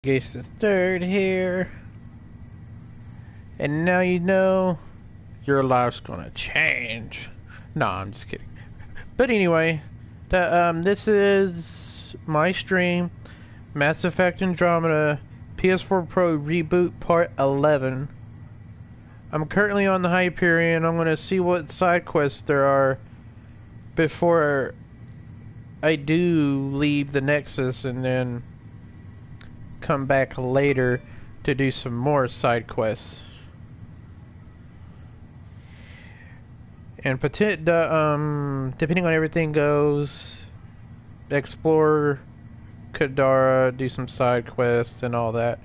Gets the third here, and now you know your life's gonna change. No, I'm just kidding. But anyway, this is my stream, Mass Effect Andromeda, PS4 Pro Reboot Part 11. I'm currently on the Hyperion. I'm gonna see what side quests there are before I do leave the Nexus, and then come back later to do some more side quests. And depending on everything goes, explore Kadara, do some side quests and all that.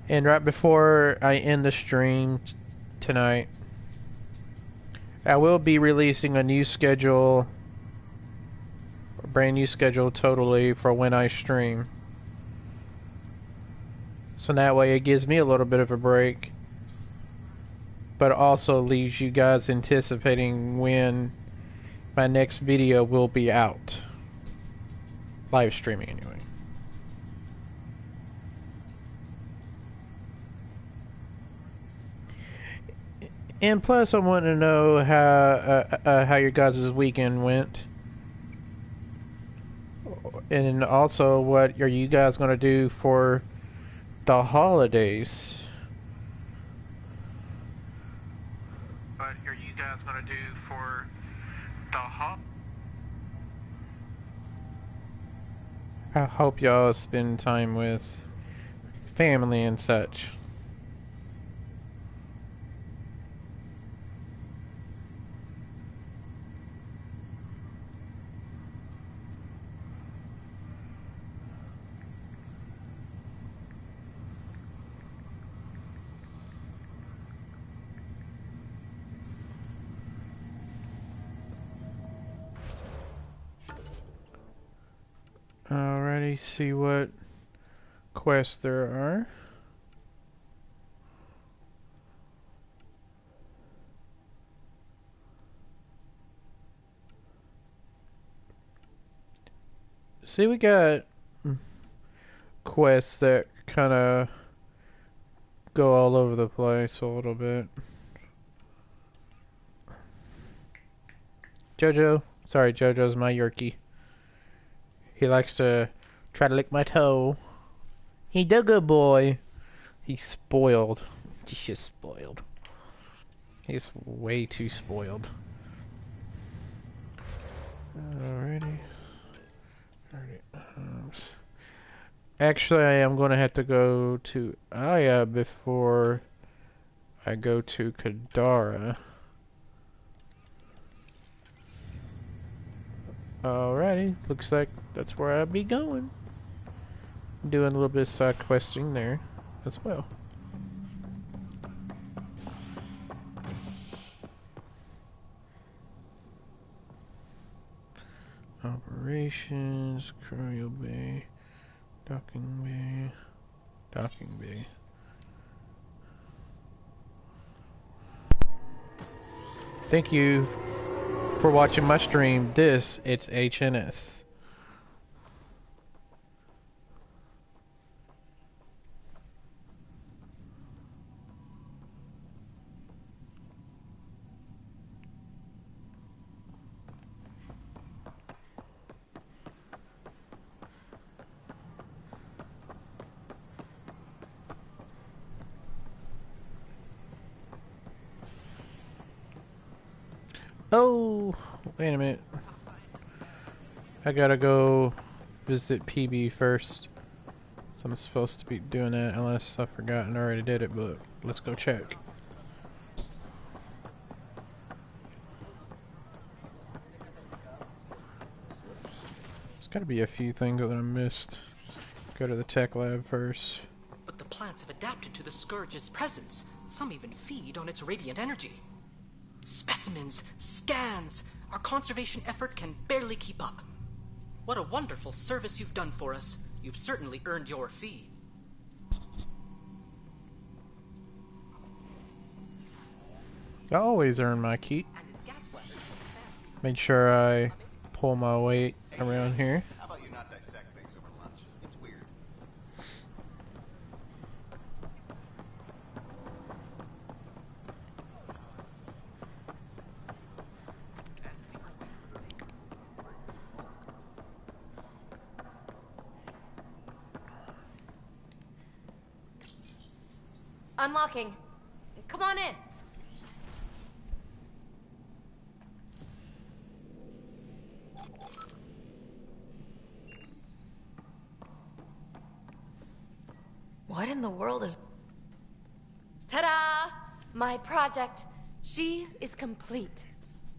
And right before I end the stream tonight, I will be releasing a new schedule, a brand new schedule totally for when I stream. So that way it gives me a little bit of a break, but also leaves you guys anticipating when my next video will be out. Live streaming anyway. And plus I want to know how your guys' weekend went. And also, what are you guys going to do for the holidays? What are you guys gonna do for the I hope y'all spend time with family and such. Alrighty, see what quests there are. See, we got quests that kind of go all over the place a little bit. Jojo, sorry, Jojo's my Yorkie. He likes to try to lick my toe. He's a good boy. He's spoiled. He's just spoiled. He's way too spoiled. Alrighty. Actually, I am going to have to go to Aya before I go to Kadara. Alrighty, looks like that's where I'll be going. Doing a little bit of side questing there as well. Operations, Cryo Bay, Docking Bay. Thank you for watching my stream. It's HNS. Oh, wait a minute. I gotta go visit PB first. So I'm supposed to be doing that unless I forgot and already did it, but let's go check. There's gotta be a few things that I missed. Go to the tech lab first. But the plants have adapted to the Scourge's presence. Some even feed on its radiant energy. Specimens, scans, our conservation effort can barely keep up. What a wonderful service you've done for us. You've certainly earned your fee. I always earn my keep. Make sure I pull my weight around here. How about you not dissect things over lunch? It's weird. Unlocking. Come on in. What in the world is... Ta-da! My project. She is complete.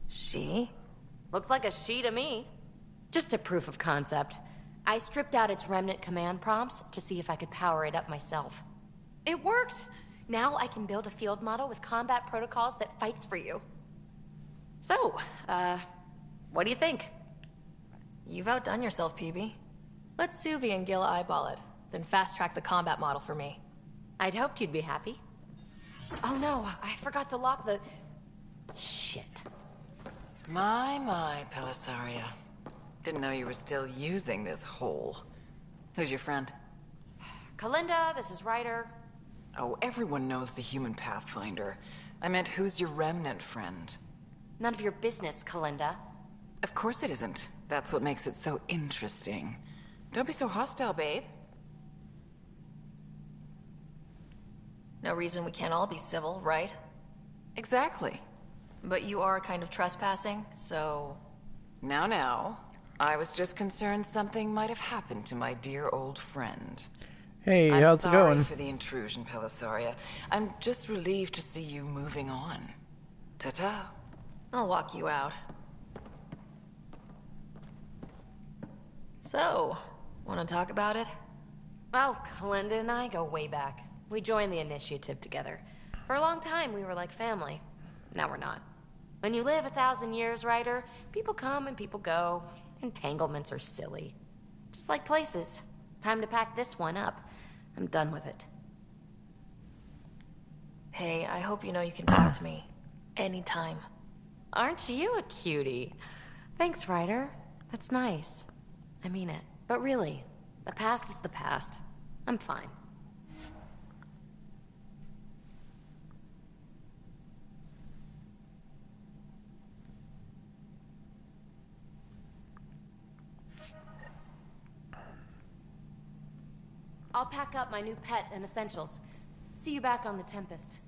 She? Looks like a she to me. Just a proof of concept. I stripped out its remnant command prompts to see if I could power it up myself. It worked! Now I can build a field model with combat protocols that fights for you. So, what do you think? You've outdone yourself, PB. Let Suvi and Gil eyeball it, then fast-track the combat model for me. I'd hoped you'd be happy. Oh no, I forgot to lock the... Shit. My, Pelisaria. Didn't know you were still using this hole. Who's your friend? Kalinda, this is Ryder. Oh, everyone knows the human Pathfinder. I meant, who's your remnant friend? None of your business, Kalinda. Of course it isn't. That's what makes it so interesting. Don't be so hostile, babe. No reason we can't all be civil, right? Exactly. But you are kind of trespassing, so... Now. I was just concerned something might have happened to my dear old friend. Hey, I'm how's it sorry going? for the intrusion, Pelisaria. I'm just relieved to see you moving on. Ta-ta. I'll walk you out. So, want to talk about it? Well, Kalinda and I go way back. We joined the initiative together. For a long time, we were like family. Now we're not. When you live 1,000 years, Ryder, people come and people go. Entanglements are silly. Just like places. Time to pack this one up. I'm done with it. Hey, I hope you know you can talk to me. Anytime. Aren't you a cutie? Thanks, Ryder. That's nice. I mean it. But really, the past is the past. I'm fine. I'll pack up my new pet and essentials. See you back on the Tempest.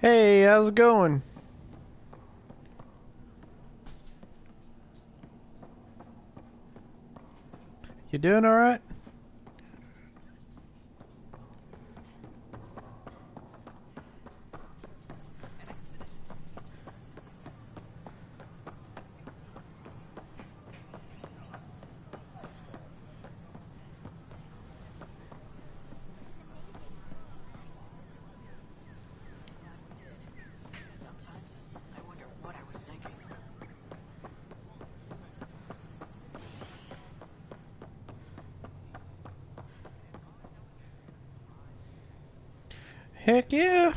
Hey, how's it going? You doing alright? Heck yeah!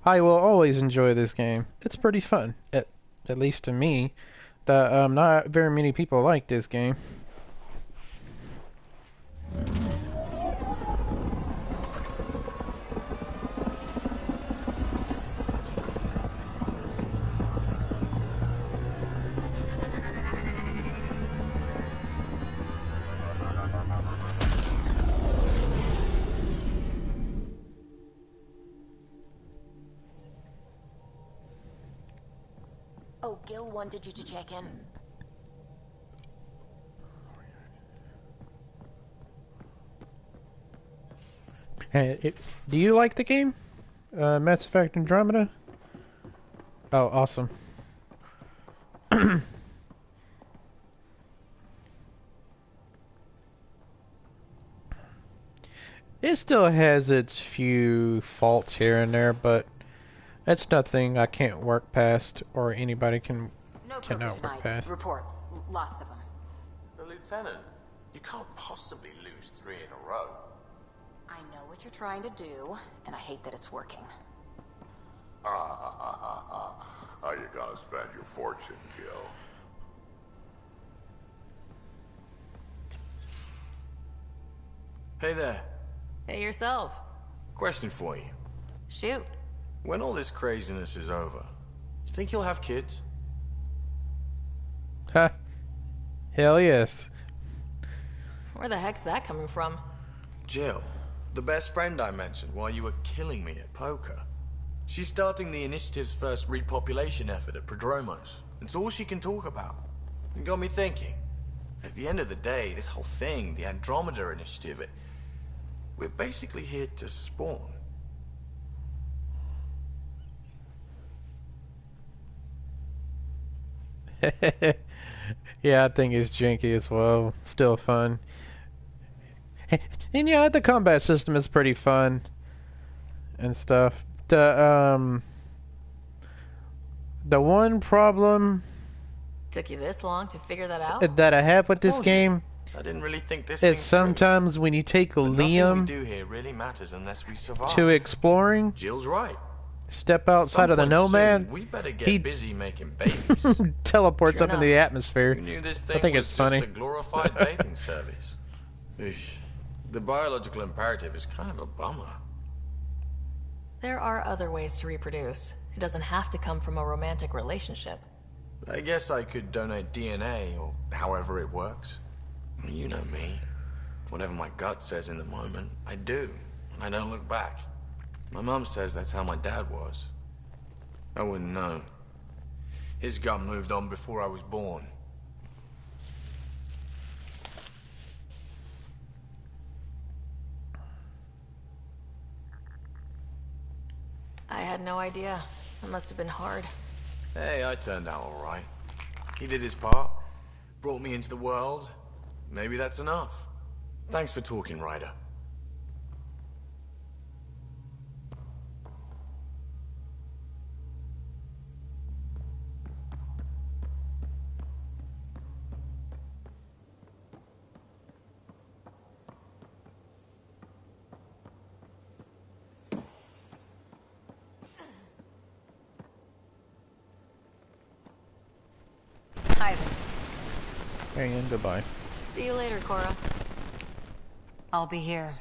I will always enjoy this game. It's pretty fun, at least to me. Not very many people like this game. Oh, Gil wanted you to check in. Do you like the game? Mass Effect Andromeda? Oh, awesome. It still has its few faults here and there, but it's nothing I can't work past, or anybody cannot work past. Reports. Lots of them. The Lieutenant, you can't possibly lose 3 in a row. I know what you're trying to do, and I hate that it's working. How you gonna spend your fortune, Gil? Hey there. Hey yourself. Question for you. Shoot. When all this craziness is over, You think you'll have kids? Ha. Hell yes. Where the heck's that coming from? Jill, the best friend I mentioned while you were killing me at poker. She's starting the initiative's first repopulation effort at Prodromos. It's all she can talk about. It got me thinking. At the end of the day, this whole thing, the Andromeda initiative, we're basically here to spawn. Yeah, I think it's janky as well. Still fun. And yeah, the combat system is pretty fun and stuff. The one problem Took you this long to figure that out? that I have with this Told you. game I didn't really think this is thing sometimes when you take through. But nothing we Liam do here really matters unless we survive. to exploring, Jill's right. step outside of the Some point Nomad, soon, we better get he busy making babies. teleports Sure up into the enough. atmosphere. Who knew this thing I think was it's funny. just a glorified dating service? Eesh. The biological imperative is kind of a bummer. There are other ways to reproduce. It doesn't have to come from a romantic relationship. I guess I could donate DNA, or however it works. You know me. Whatever my gut says in the moment, I do, and I don't look back. My mom says that's how my dad was. I wouldn't know. His gut moved on before I was born. I had no idea. It must have been hard. Hey, I turned out all right. He did his part, brought me into the world. Maybe that's enough. Thanks for talking, Ryder. Hi. And goodbye. See you later, Cora. I'll be here.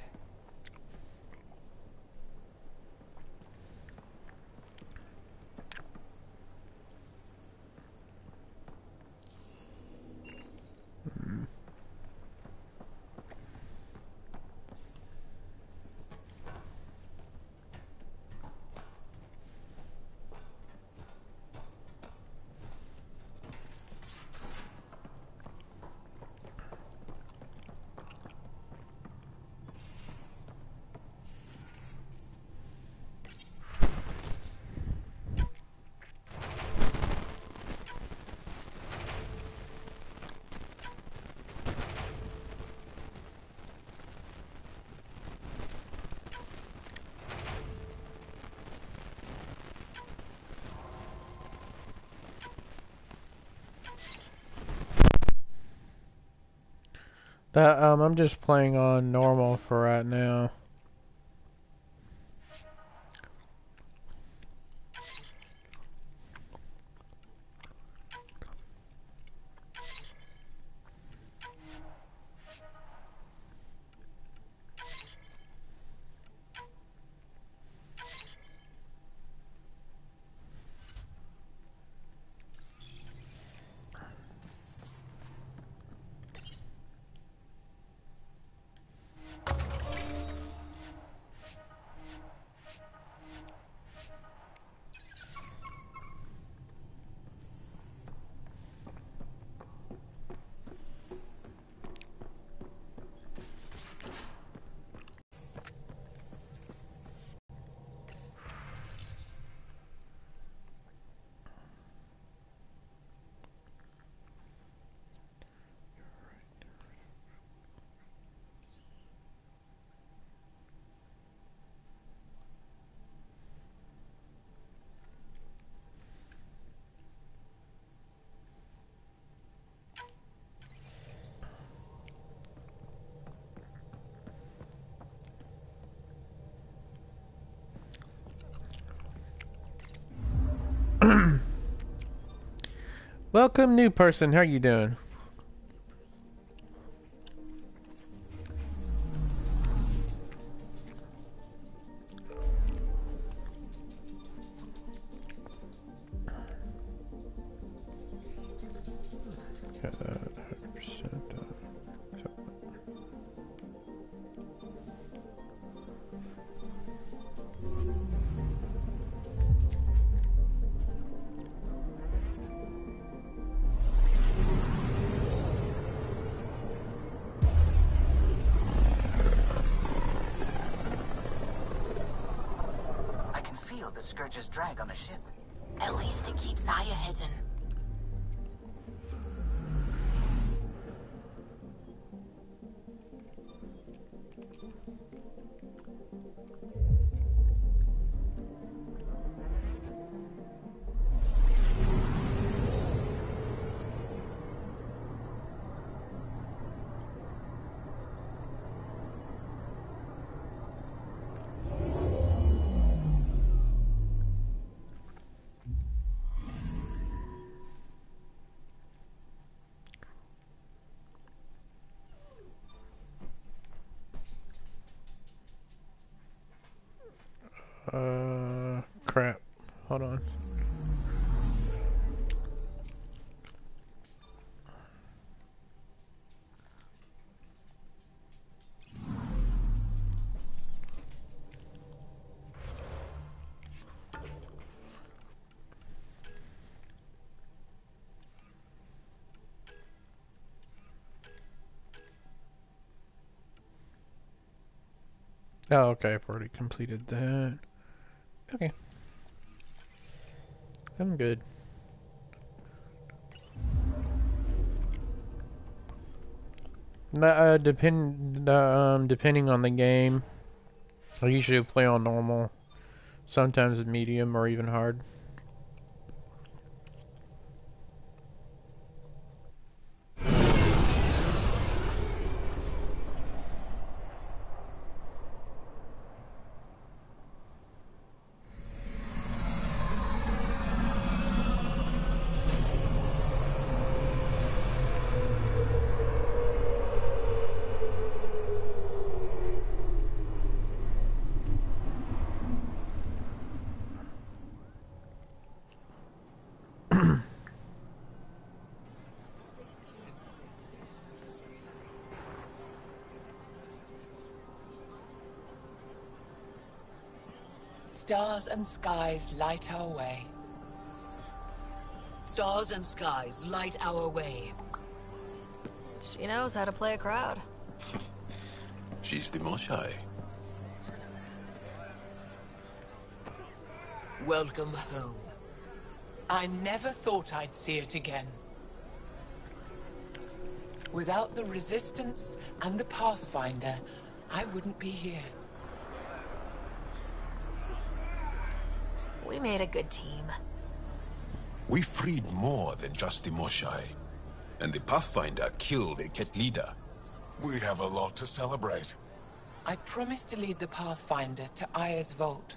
I'm just playing on normal for right now. Welcome, new person. How you doing? Scourge's drag on the ship. At least it keeps Aya hidden. Crap. Hold on. Oh, okay, I've already completed that. Okay. I'm good. Depending on the game, I usually play on normal, sometimes medium or even hard. Stars and skies light our way. Stars and skies light our way. She knows how to play a crowd. She's the Moshai. Welcome home. I never thought I'd see it again. Without the Resistance and the Pathfinder, I wouldn't be here. We made a good team. We freed more than just the Moshai. And the Pathfinder killed a Ket leader. We have a lot to celebrate. I promised to lead the Pathfinder to Aya's vault.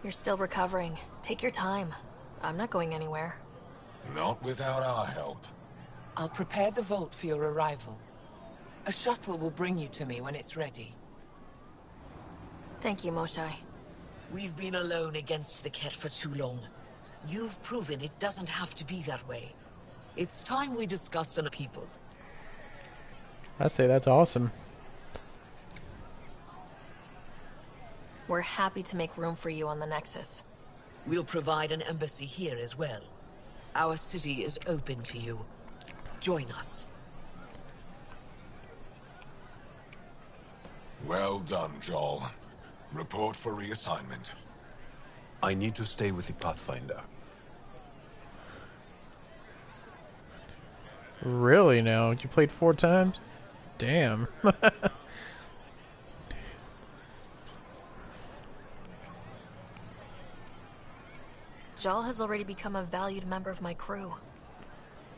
You're still recovering. Take your time. I'm not going anywhere. Not without our help. I'll prepare the vault for your arrival. A shuttle will bring you to me when it's ready. Thank you, Moshai. We've been alone against the Ket for too long. You've proven it doesn't have to be that way. It's time we discussed on a people. I say that's awesome. We're happy to make room for you on the Nexus. We'll provide an embassy here as well. Our city is open to you. Join us. Well done, Joel. Report for reassignment. I need to stay with the Pathfinder. Really now? You played 4 times? Damn. Jal has already become a valued member of my crew.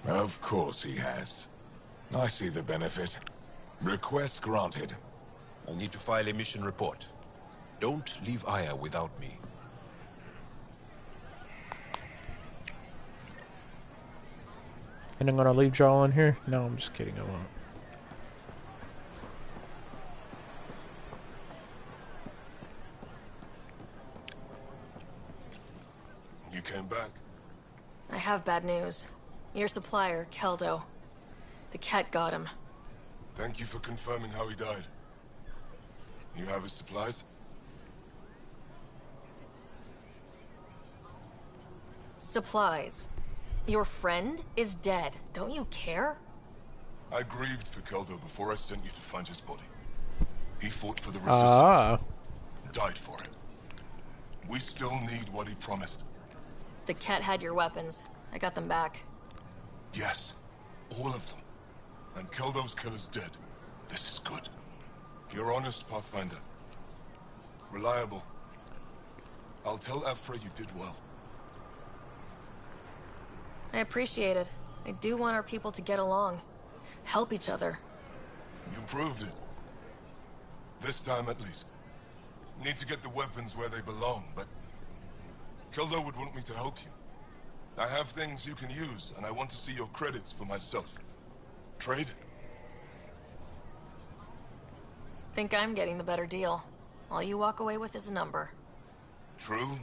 Of course he has. I see the benefit. Request granted. I'll need to file a mission report. Don't leave Aya without me. And I'm gonna leave y'all in here? No, I'm just kidding, I won't. You came back? I have bad news. Your supplier, Keldo. The Ket got him. Thank you for confirming how he died. You have his supplies? Supplies. Your friend is dead. Don't you care? I grieved for Keldo before I sent you to find his body. He fought for the Ah. resistance. Died for it. We still need what he promised. The Ket had your weapons. I got them back. Yes, all of them. And kill those killers dead. This is good. You're honest, Pathfinder. Reliable. I'll tell Afra you did well. I appreciate it. I do want our people to get along. Help each other. You proved it. This time at least. Need to get the weapons where they belong, but... Kildo would want me to help you. I have things you can use, and I want to see your credits for myself. Trade? Think I'm getting the better deal. All you walk away with is a number. True.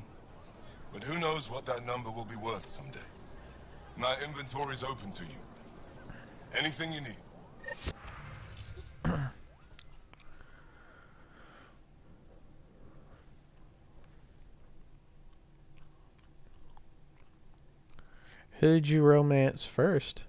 But who knows what that number will be worth someday. My inventory's open to you. Anything you need. Who'd you romance first?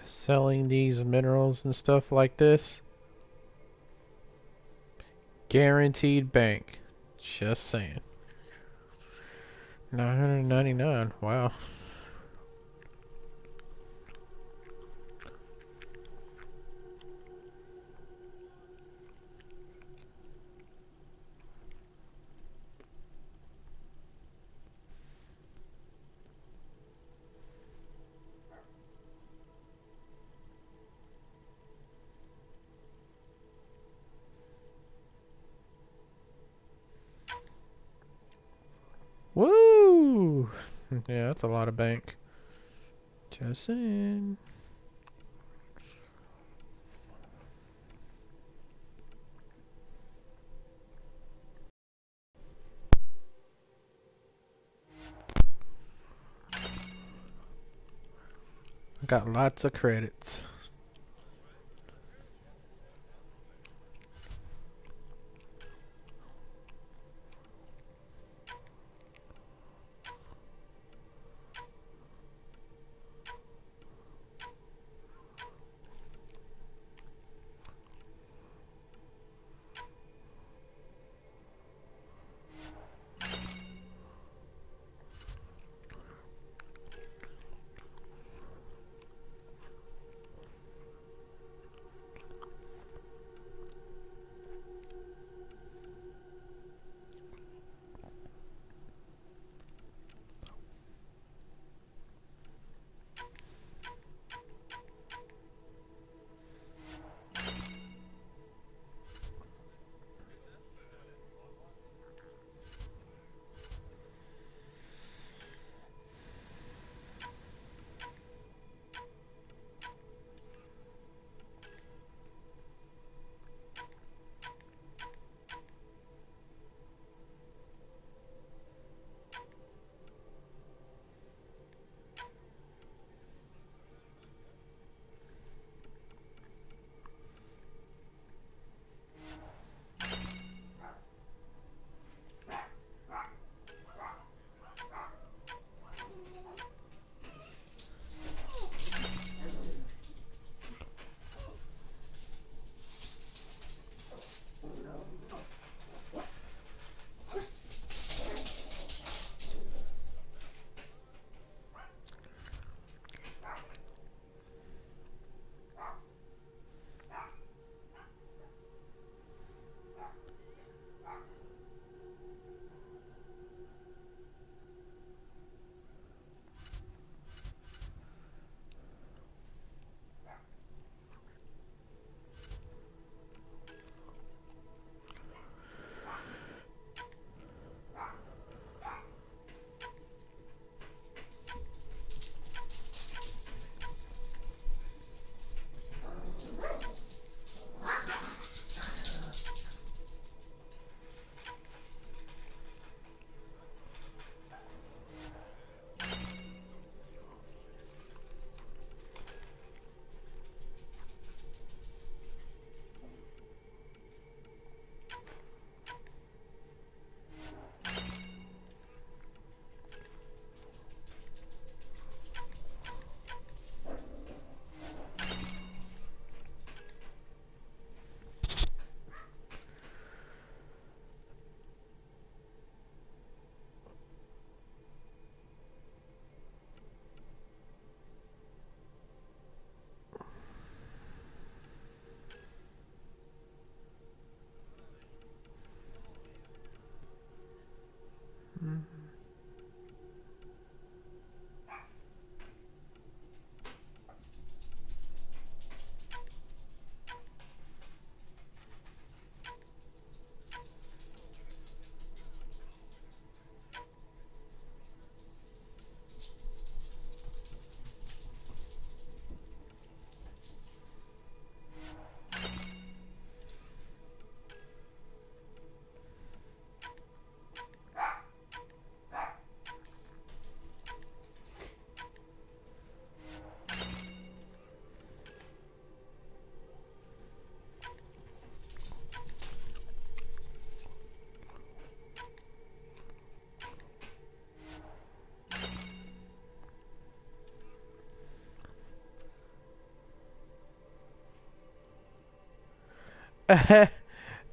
Selling these minerals and stuff like this. Guaranteed bank. Just saying. 999. Wow. Woo! Yeah, that's a lot of bank. Just saying. Got lots of credits.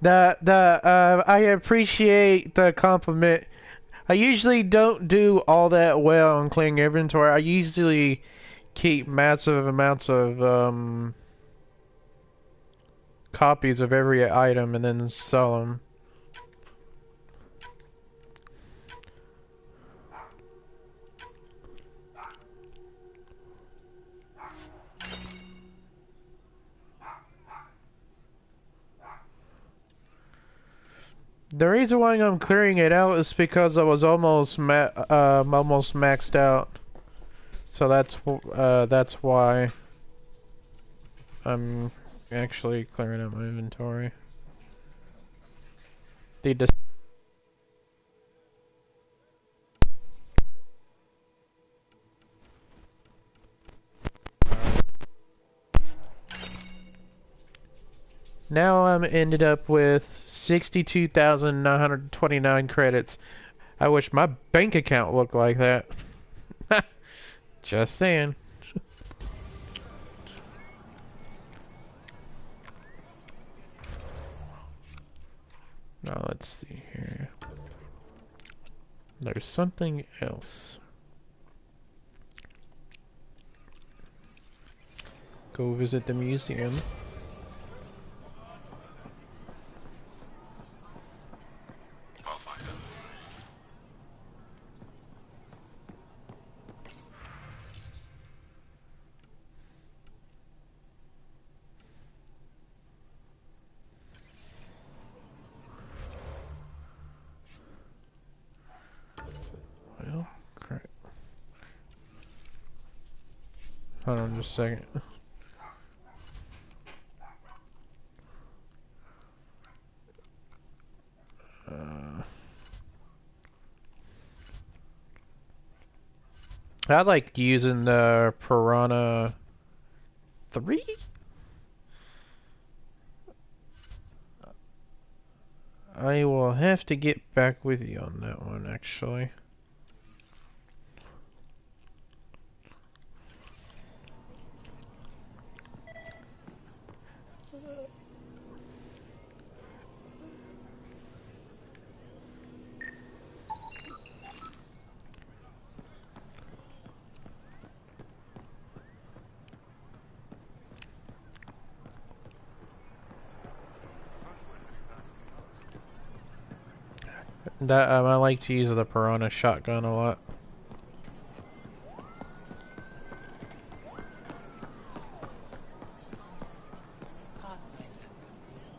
I appreciate the compliment. I usually don't do all that well on clearing inventory. I usually keep massive amounts of copies of every item and then sell them. The reason why I'm clearing it out is because I was almost maxed out. So that's why I'm actually clearing out my inventory. Now I'm ended up with 62,929 credits. I wish my bank account looked like that. Just saying. Now let's see here. There's something else. Go visit the museum. Well, crap. Hold on just a second. I like using the Piranha 3? I will have to get back with you on that one, actually. That I like to use the Piranha shotgun a lot.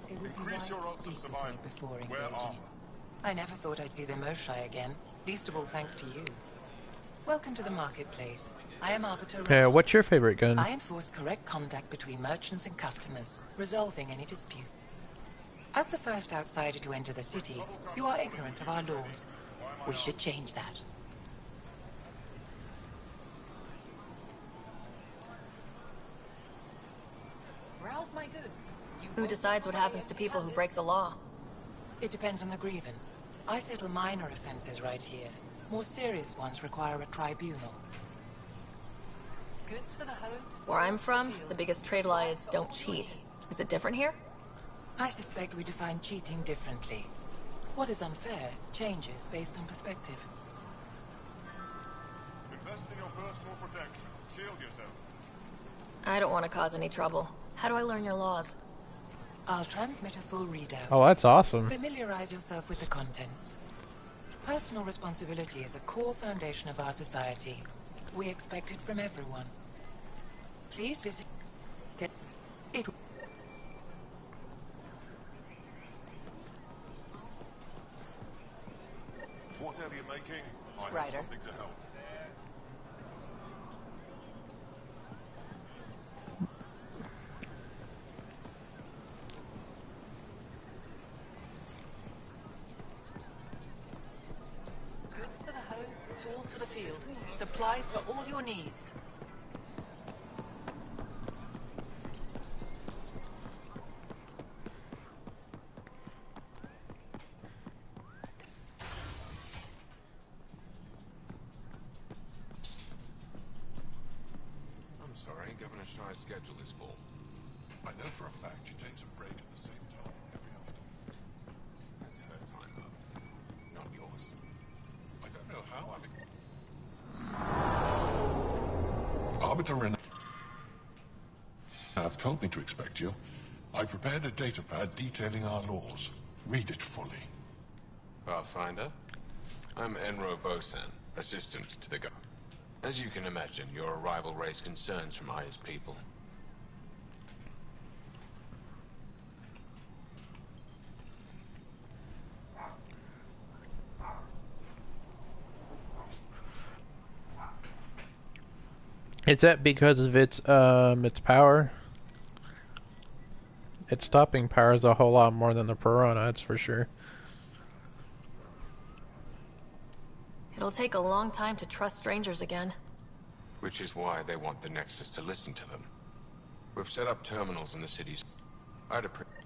Increase your odds of survival. Wear armor. I never thought I'd see the Moshae again. Least of all thanks to you. Welcome to the marketplace. I am Arbiter. Yeah, what's your favorite gun? I enforce correct contact between merchants and customers, resolving any disputes. As the first outsider to enter the city, you are ignorant of our laws. We should change that. Browse my goods. Who decides what happens to people who break the law? It depends on the grievance. I settle minor offenses right here. More serious ones require a tribunal. Goods for the home. Where I'm from, the biggest trade law is don't cheat. Is it different here? I suspect we define cheating differently. What is unfair changes based on perspective. Invest in your personal protection. Shield yourself. I don't want to cause any trouble. How do I learn your laws? I'll transmit a full readout. Oh, that's awesome. Familiarize yourself with the contents. Personal responsibility is a core foundation of our society. We expect it from everyone. Please visit it. Whatever you're making, I have Ryder. something to help. Goods for the home, tools for the field, supplies for all your needs. I'm sorry, Governor Shai's schedule is full. I know for a fact she takes a break at the same time. Arbiter and have told me to expect you. I prepared a datapad detailing our laws. Read it fully. Pathfinder? I'm Enro Bosan, assistant to the guard. As you can imagine, your arrival raised concerns from Aya's people. Is that because of its power? Its stopping power is a whole lot more than the Piranha, that's for sure. It'll take a long time to trust strangers again. Which is why they want the Nexus to listen to them. We've set up terminals in the cities. I'd appreciate.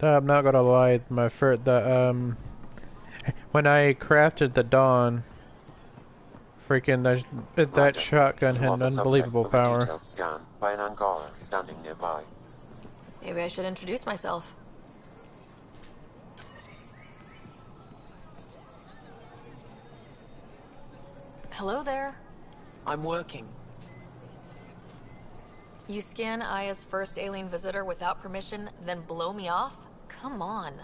I'm not gonna lie, when I crafted the Dawn, freaking that shotgun had unbelievable power. Detailed scan by an Angara standing nearby. Maybe I should introduce myself. Hello there. I'm working. You scan Aya's first alien visitor without permission, then blow me off? Come on.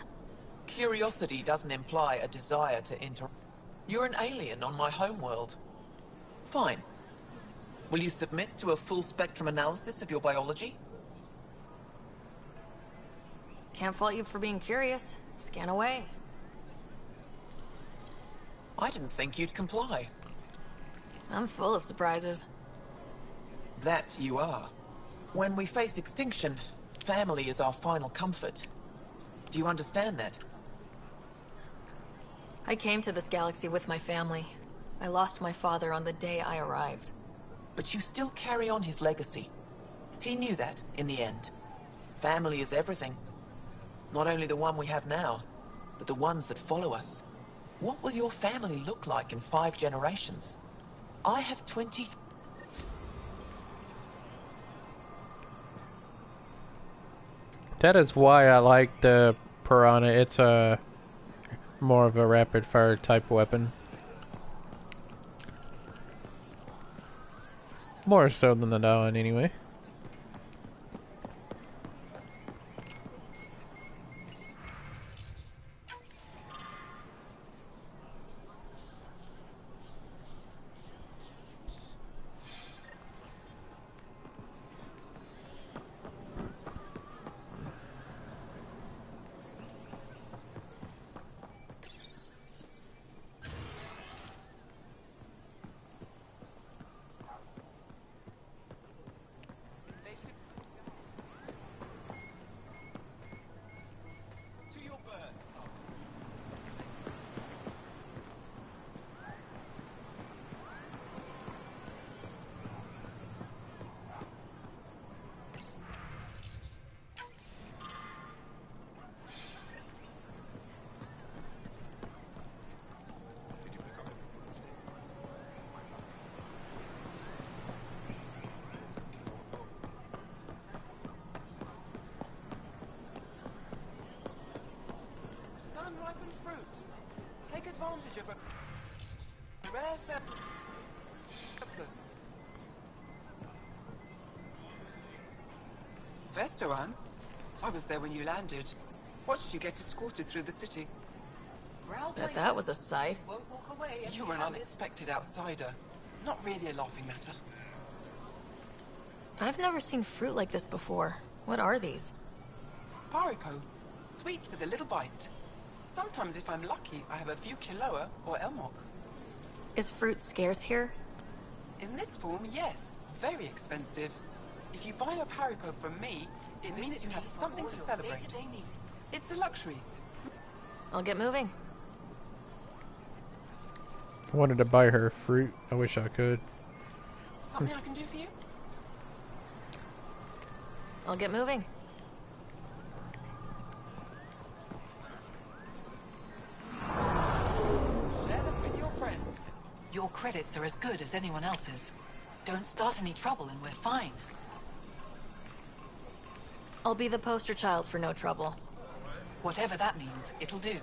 Curiosity doesn't imply a desire to enter. You're an alien on my homeworld. Fine. Will you submit to a full spectrum analysis of your biology? Can't fault you for being curious. Scan away. I didn't think you'd comply. I'm full of surprises. That you are. When we face extinction, family is our final comfort. Do you understand that? I came to this galaxy with my family. I lost my father on the day I arrived. But you still carry on his legacy. He knew that, in the end. Family is everything. Not only the one we have now, but the ones that follow us. What will your family look like in 5 generations? I have 20... That is why I like the Piranha. It's a more of a rapid fire type weapon. More so than the Dawn, anyway. Unripened fruit. Take advantage of a rare surplus. Vestaran? I was there when you landed. Watched you get escorted through the city. Bet that was a sight. Won't walk away. You were an unexpected outsider. Not really a laughing matter. I've never seen fruit like this before. What are these? Paripo. Sweet with a little bite. Sometimes if I'm lucky, I have a few Kiloa or Elmok. Is fruit scarce here? In this form, yes. Very expensive. If you buy a Haribo from me, it means you have something to celebrate. It's a luxury. I'll get moving. I wanted to buy her fruit. I wish I could. Something I can do for you? I'll get moving. Share them with your friends. Your credits are as good as anyone else's. Don't start any trouble and we're fine. I'll be the poster child for no trouble. Whatever that means, it'll do.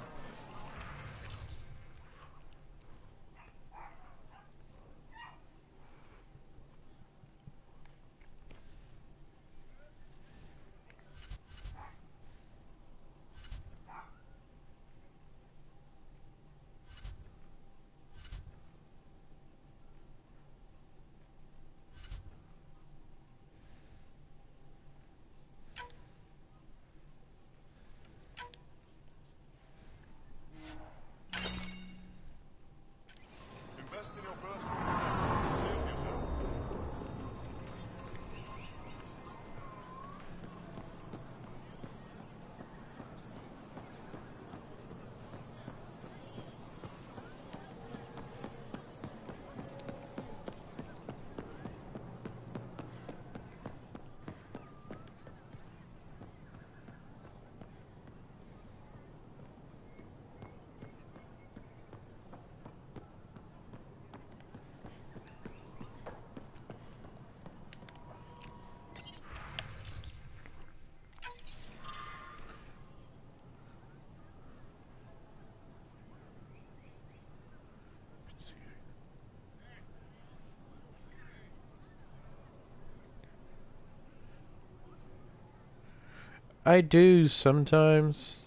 I do sometimes.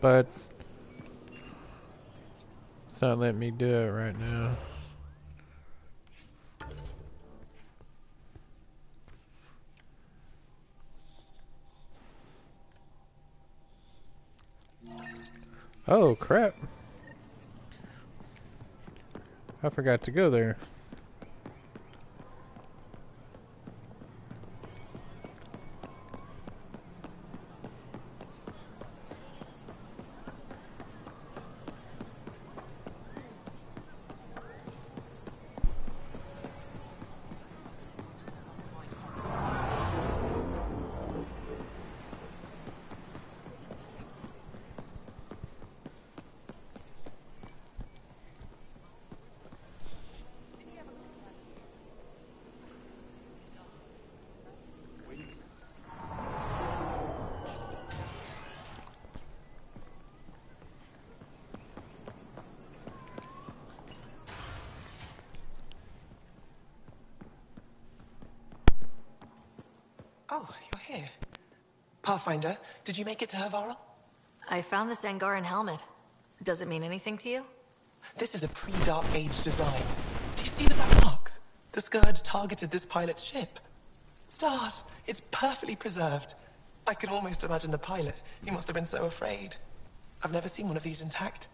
But it's not letting me do it right now. Oh crap. I forgot to go there. Oh, you're here. Pathfinder, did you make it to Hervarl? I found this Angaran helmet. Does it mean anything to you? This is a pre-Dark Age design. Do you see the black marks? The Scourge targeted this pilot's ship. Stars, it's perfectly preserved. I can almost imagine the pilot. He must have been so afraid. I've never seen one of these intact.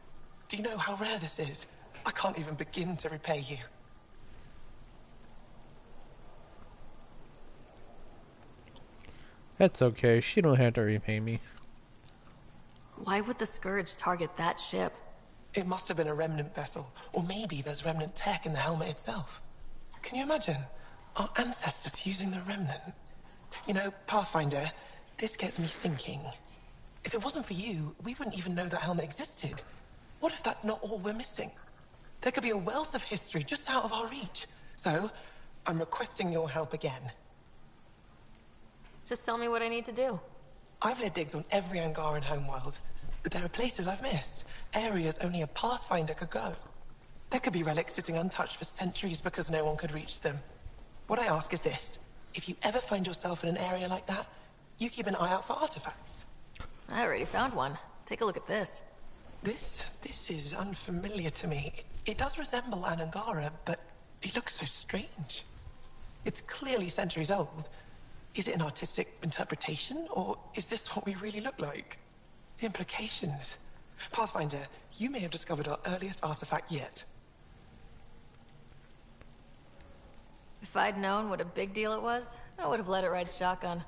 Do you know how rare this is? I can't even begin to repay you. That's okay. She don't have to repay me. Why would the Scourge target that ship? It must have been a remnant vessel, or maybe there's remnant tech in the helmet itself. Can you imagine? Our ancestors using the remnant. You know, Pathfinder, this gets me thinking. If it wasn't for you, we wouldn't even know that helmet existed. What if that's not all we're missing? There could be a wealth of history just out of our reach. So, I'm requesting your help again. Just tell me what I need to do. I've led digs on every Angaran homeworld, but there are places I've missed. Areas only a Pathfinder could go. There could be relics sitting untouched for centuries because no one could reach them. What I ask is this. If you ever find yourself in an area like that, you keep an eye out for artifacts. I already found one. Take a look at this. This is unfamiliar to me. It does resemble an Angara, but It looks so strange. It's clearly centuries old. Is it an artistic interpretation, or is this what we really look like? The implications. Pathfinder, you may have discovered our earliest artifact yet. If I'd known what a big deal it was, I would have let it ride shotgun.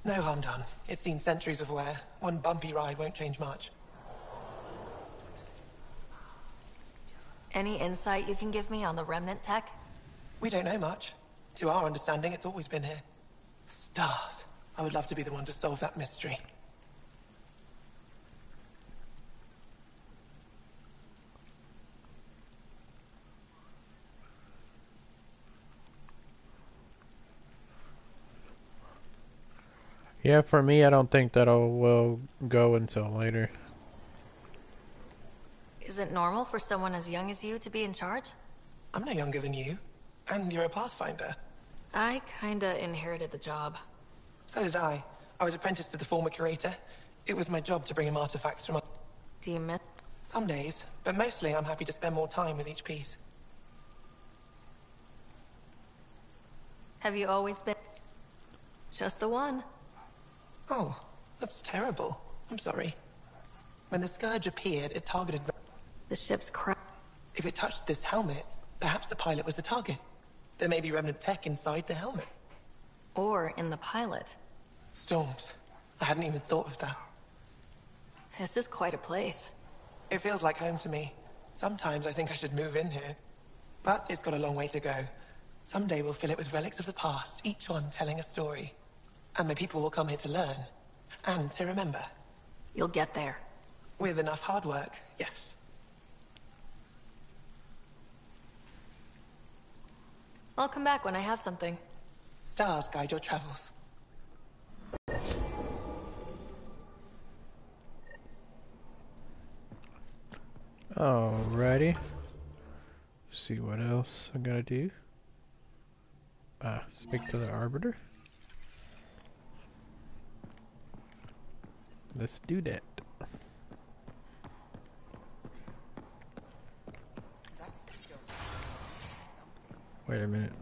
No harm done. It's seen centuries of wear. One bumpy ride won't change much. Any insight you can give me on the Remnant tech? We don't know much. To our understanding, it's always been here. Stars. I would love to be the one to solve that mystery. Yeah, for me, I don't think will go until later. Is it normal for someone as young as you to be in charge? I'm no younger than you. And you're a Pathfinder. I kinda inherited the job. So did I. I was apprenticed to the former curator. It was my job to bring him artifacts from... Do you miss? Some days, but mostly I'm happy to spend more time with each piece. Have you always been... Just the one? Oh, that's terrible. I'm sorry. When the Scourge appeared, it targeted... The ship's crash. If it touched this helmet, perhaps the pilot was the target. There may be remnant tech inside the helmet. Or in the pilot. Storms. I hadn't even thought of that. This is quite a place. It feels like home to me. Sometimes I think I should move in here. But it's got a long way to go. Someday we'll fill it with relics of the past, each one telling a story. And my people will come here to learn. And to remember. You'll get there. With enough hard work, yes. I'll come back when I have something. Stars guide your travels. Alrighty. See what else I gotta do. Speak to the Arbiter. Let's do that. Wait a minute.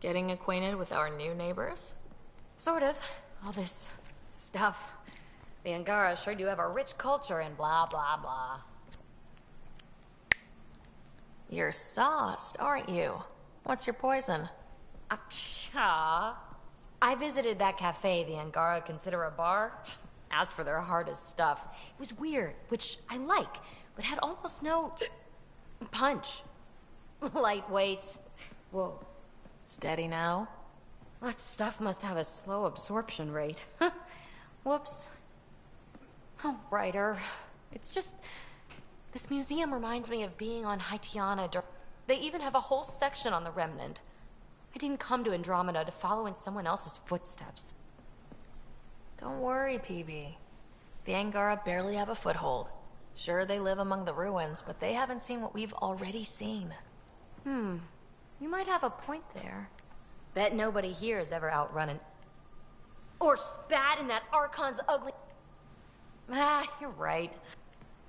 Getting acquainted with our new neighbors? Sort of. All this stuff. The Angara sure do have a rich culture and blah, blah, blah. You're sauced, aren't you? What's your poison? I visited that cafe the Angara consider a bar. Asked for their hardest stuff. It was weird, which I like, but had almost no punch. Lightweight. Whoa. Steady now? That stuff must have a slow absorption rate. Whoops. Oh, writer. It's just... This museum reminds me of being on Hyperion. They even have a whole section on the Remnant. I didn't come to Andromeda to follow in someone else's footsteps. Don't worry, PB. The Angara barely have a foothold. Sure, they live among the ruins, but they haven't seen what we've already seen. You might have a point there. Bet nobody here has ever outrun an... Or spat in that Archon's ugly... You're right.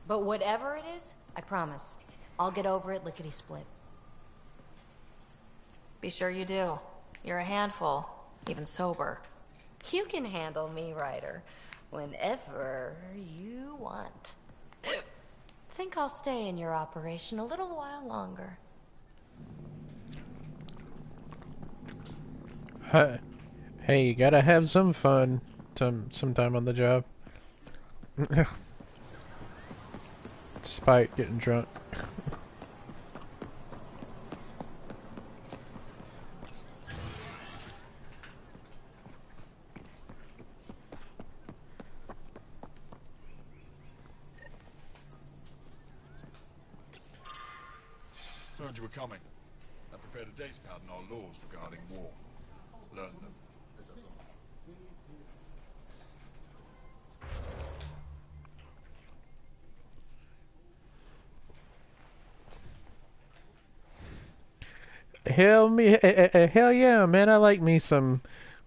But whatever it is, I promise, I'll get over it lickety-split. Be sure you do. You're a handful, even sober. You can handle me, Ryder, whenever you want. Think I'll stay in your operation a little while longer. Hey, you gotta have some fun sometime on the job. Despite getting drunk. Heard you were coming. I prepared a data pad on our laws regarding war. Learn them. Hell yeah, man! I like me some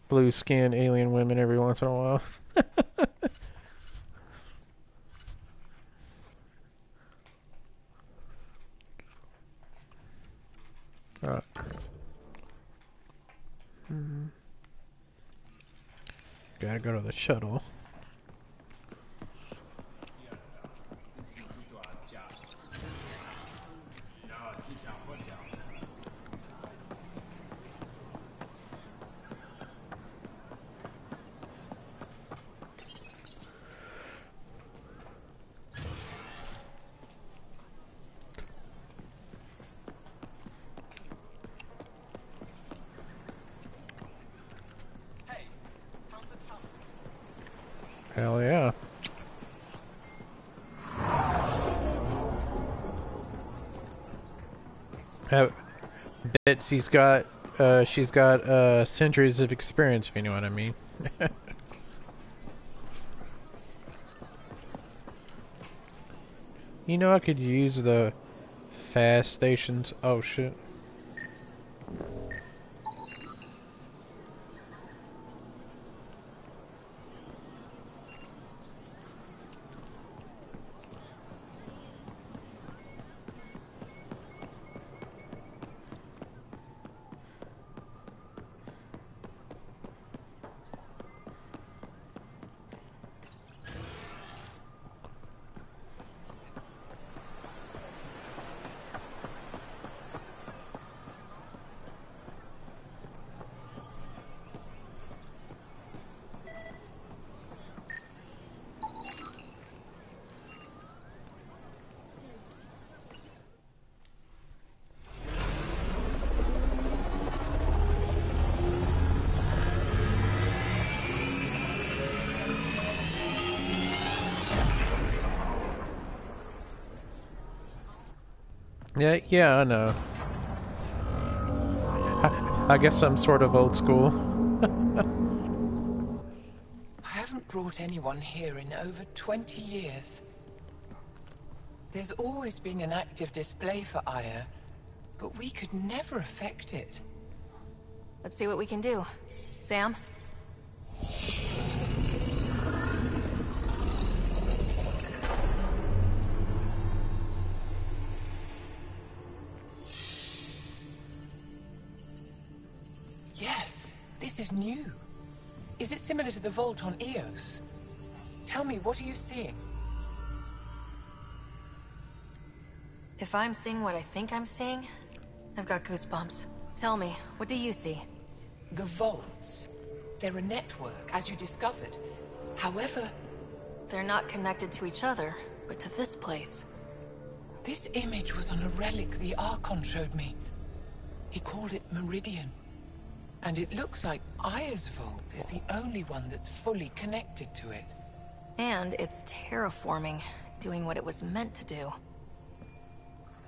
blue-skinned alien women every once in a while. Gotta go to the shuttle. Hell yeah. Bet she's got centuries of experience, if you know what I mean. You know, I could use the fast stations. Oh shit. Yeah, I know. I guess I'm sort of old school. I haven't brought anyone here in over 20 years. There's always been an active display for Aya, but we could never affect it. Let's see what we can do. Sam? Yes, this is new. Is it similar to the vault on Eos? Tell me, what are you seeing? If I'm seeing what I think I'm seeing, I've got goosebumps. Tell me, what do you see? The vaults. They're a network, as you discovered. However... They're not connected to each other, but to this place. This image was on a relic the Archon showed me. He called it Meridian. And it looks like Aya's vault is the only one that's fully connected to it. And it's terraforming, doing what it was meant to do.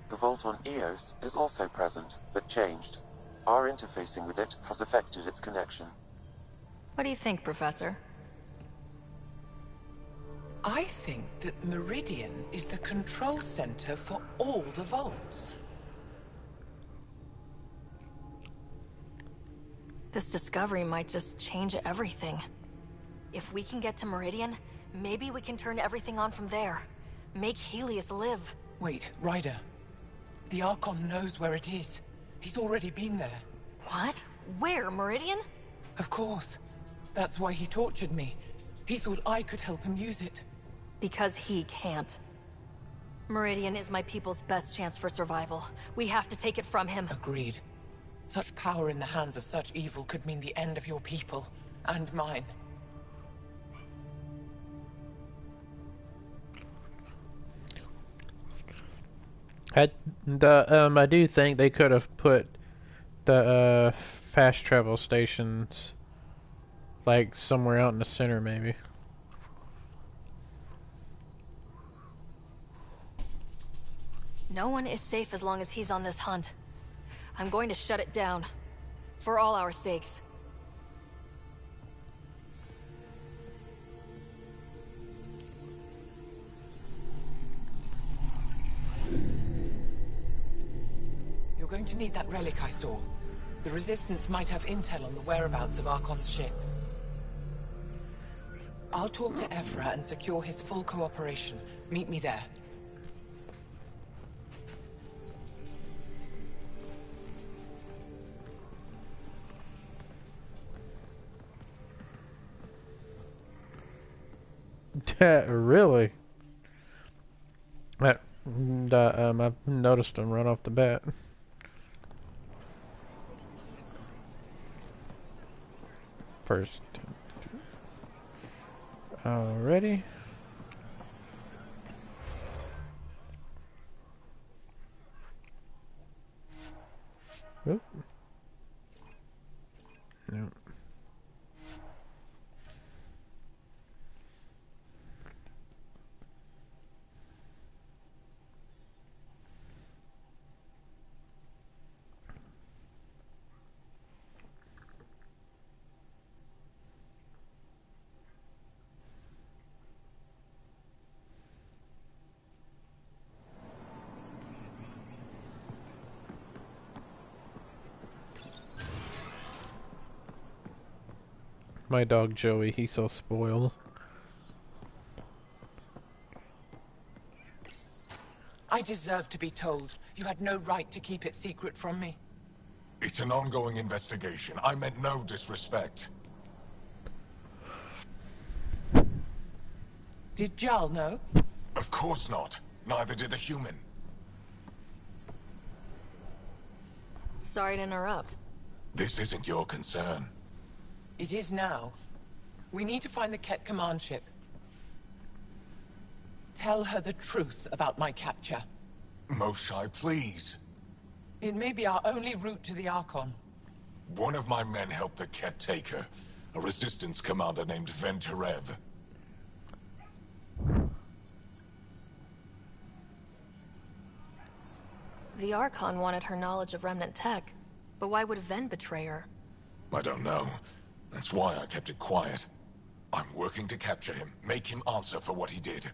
The vault on Eos is also present, but changed. Our interfacing with it has affected its connection. What do you think, Professor? I think that Meridian is the control center for all the vaults. This discovery might just change everything. If we can get to Meridian, maybe we can turn everything on from there. Make Helios live. Wait, Ryder. The Archon knows where it is. He's already been there. What? Where? Meridian? Of course. That's why he tortured me. He thought I could help him use it. Because he can't. Meridian is my people's best chance for survival. We have to take it from him. Agreed. Such power in the hands of such evil could mean the end of your people, and mine. I do think they could have put the fast travel stations like somewhere out in the center, maybe. No one is safe as long as he's on this hunt. I'm going to shut it down. For all our sakes. You're going to need that relic I saw. The Resistance might have intel on the whereabouts of Archon's ship. I'll talk to Evra and secure his full cooperation. Meet me there. Really? I've noticed them right off the bat. First. Alrighty. Oop. Nope. My dog Joey, he's so spoiled. I deserve to be told. You had no right to keep it secret from me. It's an ongoing investigation. I meant no disrespect. Did Jal know? Of course not. Neither did the human. Sorry to interrupt. This isn't your concern. It is now. We need to find the Ket command ship. Tell her the truth about my capture. Moshai, please. It may be our only route to the Archon. One of my men helped the Ket take her. A resistance commander named Venturev. The Archon wanted her knowledge of Remnant tech, but why would Ven betray her? I don't know. That's why I kept it quiet. I'm working to capture him, make him answer for what he did.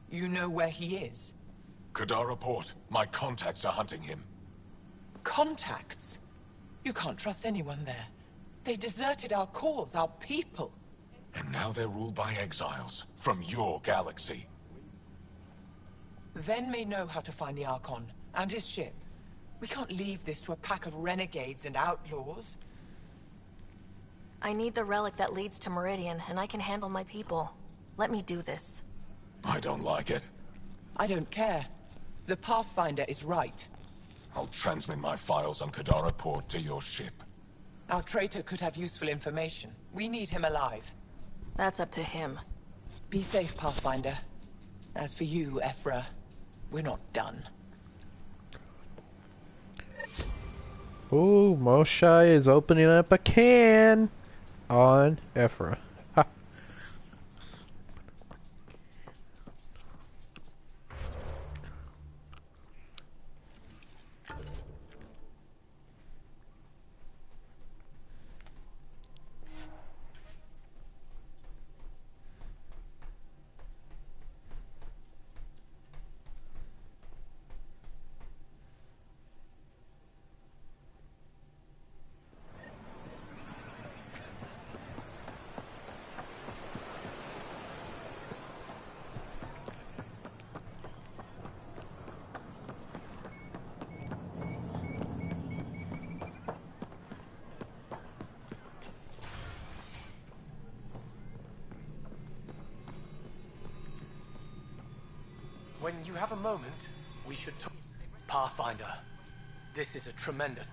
You know where he is? Kadara Port. My contacts are hunting him. Contacts? You can't trust anyone there. They deserted our cause, our people. And now they're ruled by exiles from your galaxy. Ven may know how to find the Archon and his ship. We can't leave this to a pack of renegades and outlaws. I need the relic that leads to Meridian, and I can handle my people. Let me do this. I don't like it. I don't care. The Pathfinder is right. I'll transmit my files on Kadara Port to your ship. Our traitor could have useful information. We need him alive. That's up to him. Be safe, Pathfinder. As for you, Ephra, we're not done. Ooh, Moshai is opening up a can on Ephra. Ha. When you have a moment, we should talk. Pathfinder, this is a tremendous...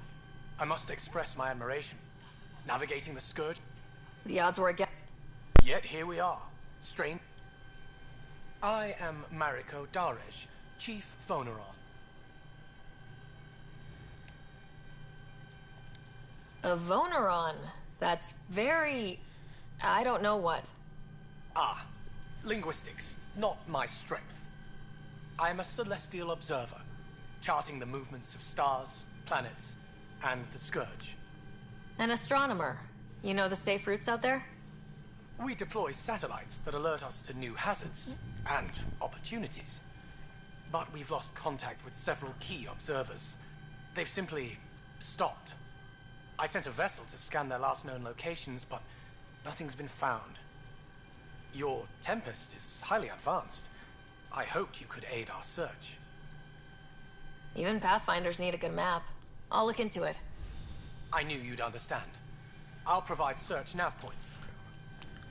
I must express my admiration. Navigating the Scourge... The odds were against... Yet here we are. Strange... I am Mariko Darej, Chief Phoneron. A Voneron. That's very... I don't know what. Ah, linguistics, not my strength. I am a celestial observer, charting the movements of stars, planets, and the Scourge. An astronomer. You know the safe routes out there? We deploy satellites that alert us to new hazards and opportunities. But we've lost contact with several key observers. They've simply stopped. I sent a vessel to scan their last known locations, but nothing's been found. Your Tempest is highly advanced. I hoped you could aid our search. Even Pathfinders need a good map. I'll look into it. I knew you'd understand. I'll provide search nav points.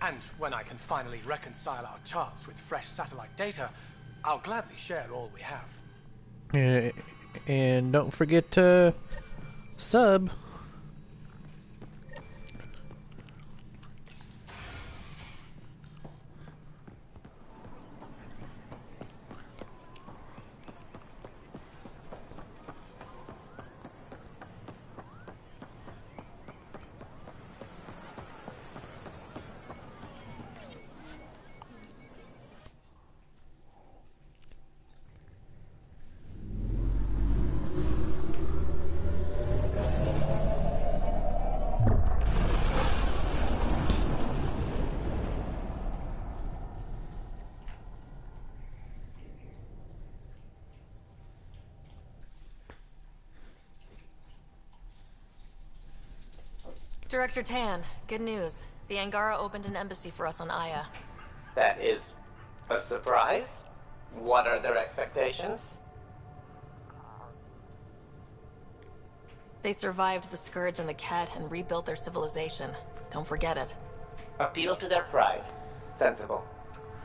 And when I can finally reconcile our charts with fresh satellite data, I'll gladly share all we have. And don't forget to sub. Director Tan, good news. The Angara opened an embassy for us on Aya. That is a surprise? What are their expectations? They survived the Scourge and the Cat and rebuilt their civilization. Don't forget it. Appeal to their pride. Sensible.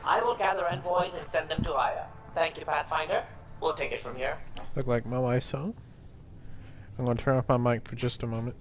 I will gather envoys and send them to Aya. Thank you, Pathfinder. We'll take it from here. Look like my wife's home. I'm going to turn off my mic for just a moment.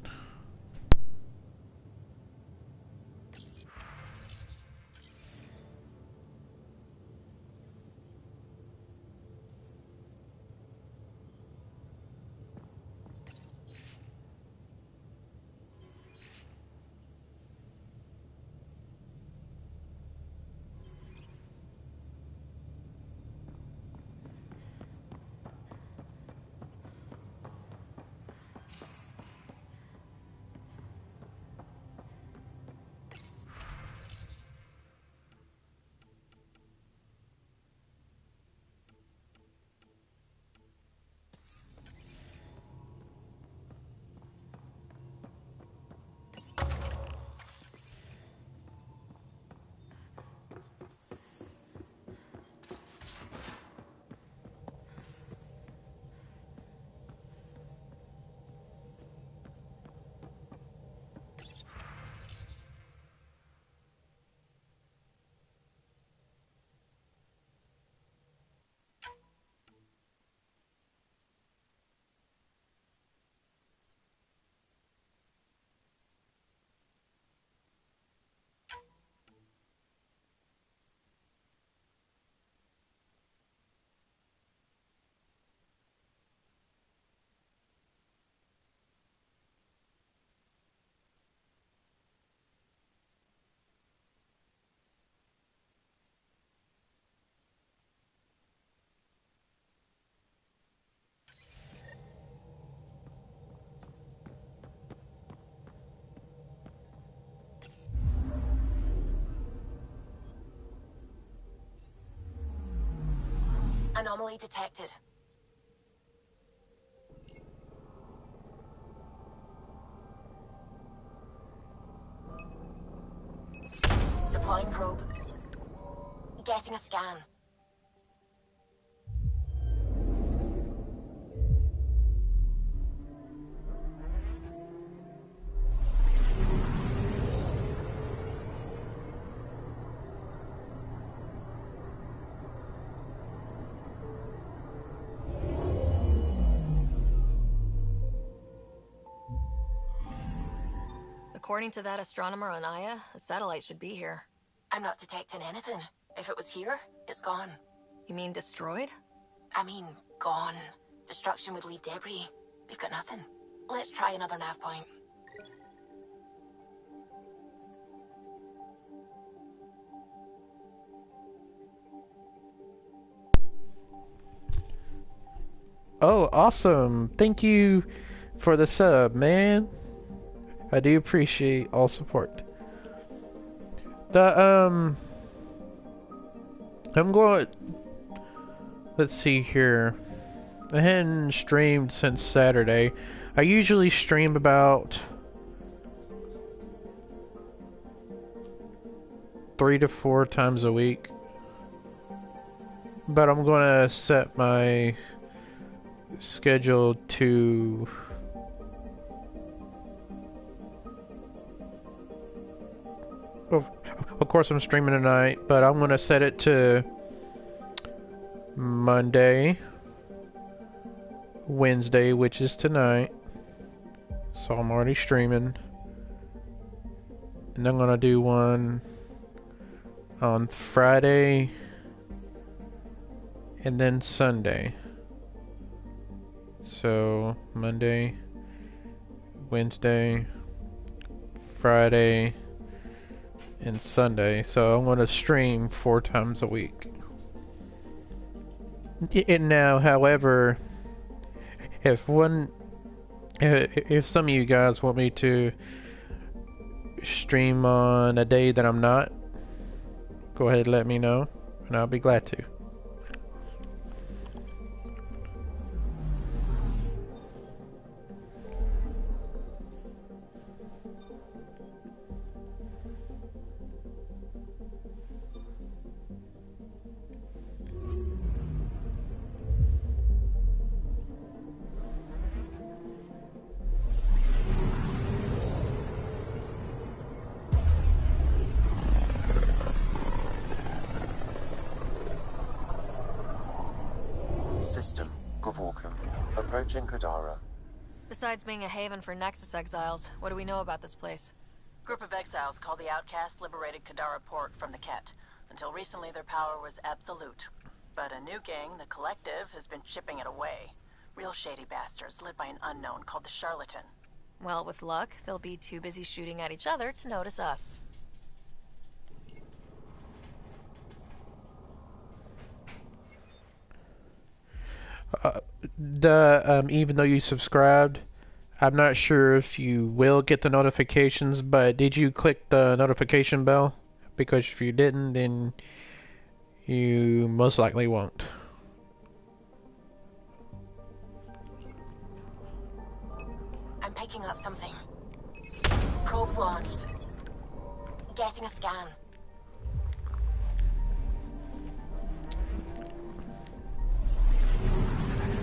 Anomaly detected. Deploying probe. Getting a scan. According to that astronomer on Aya, a satellite should be here. I'm not detecting anything. If it was here, it's gone. You mean destroyed? I mean, gone. Destruction would leave debris. We've got nothing. Let's try another nav point. Oh, awesome. Thank you for the sub, man. I do appreciate all support. I'm going... Let's see here. I hadn't streamed since Saturday. I usually stream about 3 to 4 times a week. But I'm gonna set my schedule to... Of course, I'm streaming tonight, but I'm gonna set it to Monday, Wednesday, which is tonight. So I'm already streaming. And I'm gonna do one on Friday and then Sunday. So Monday, Wednesday, Friday, and Sunday. So I'm gonna stream 4 times a week. And now, however, if some of you guys want me to stream on a day that I'm not, go ahead and let me know, and I'll be glad to. System, Gavorkum. Approaching Kadara. Besides being a haven for Nexus exiles, what do we know about this place? Group of exiles called the Outcasts liberated Kadara port from the Ket. Until recently, their power was absolute. But a new gang, the Collective, has been chipping it away. Real shady bastards led by an unknown called the Charlatan. Well, with luck, they'll be too busy shooting at each other to notice us. Even though you subscribed, I'm not sure if you will get the notifications, but did you click the notification bell? Because if you didn't, then you most likely won't. I'm picking up something. Probes launched. Getting a scan.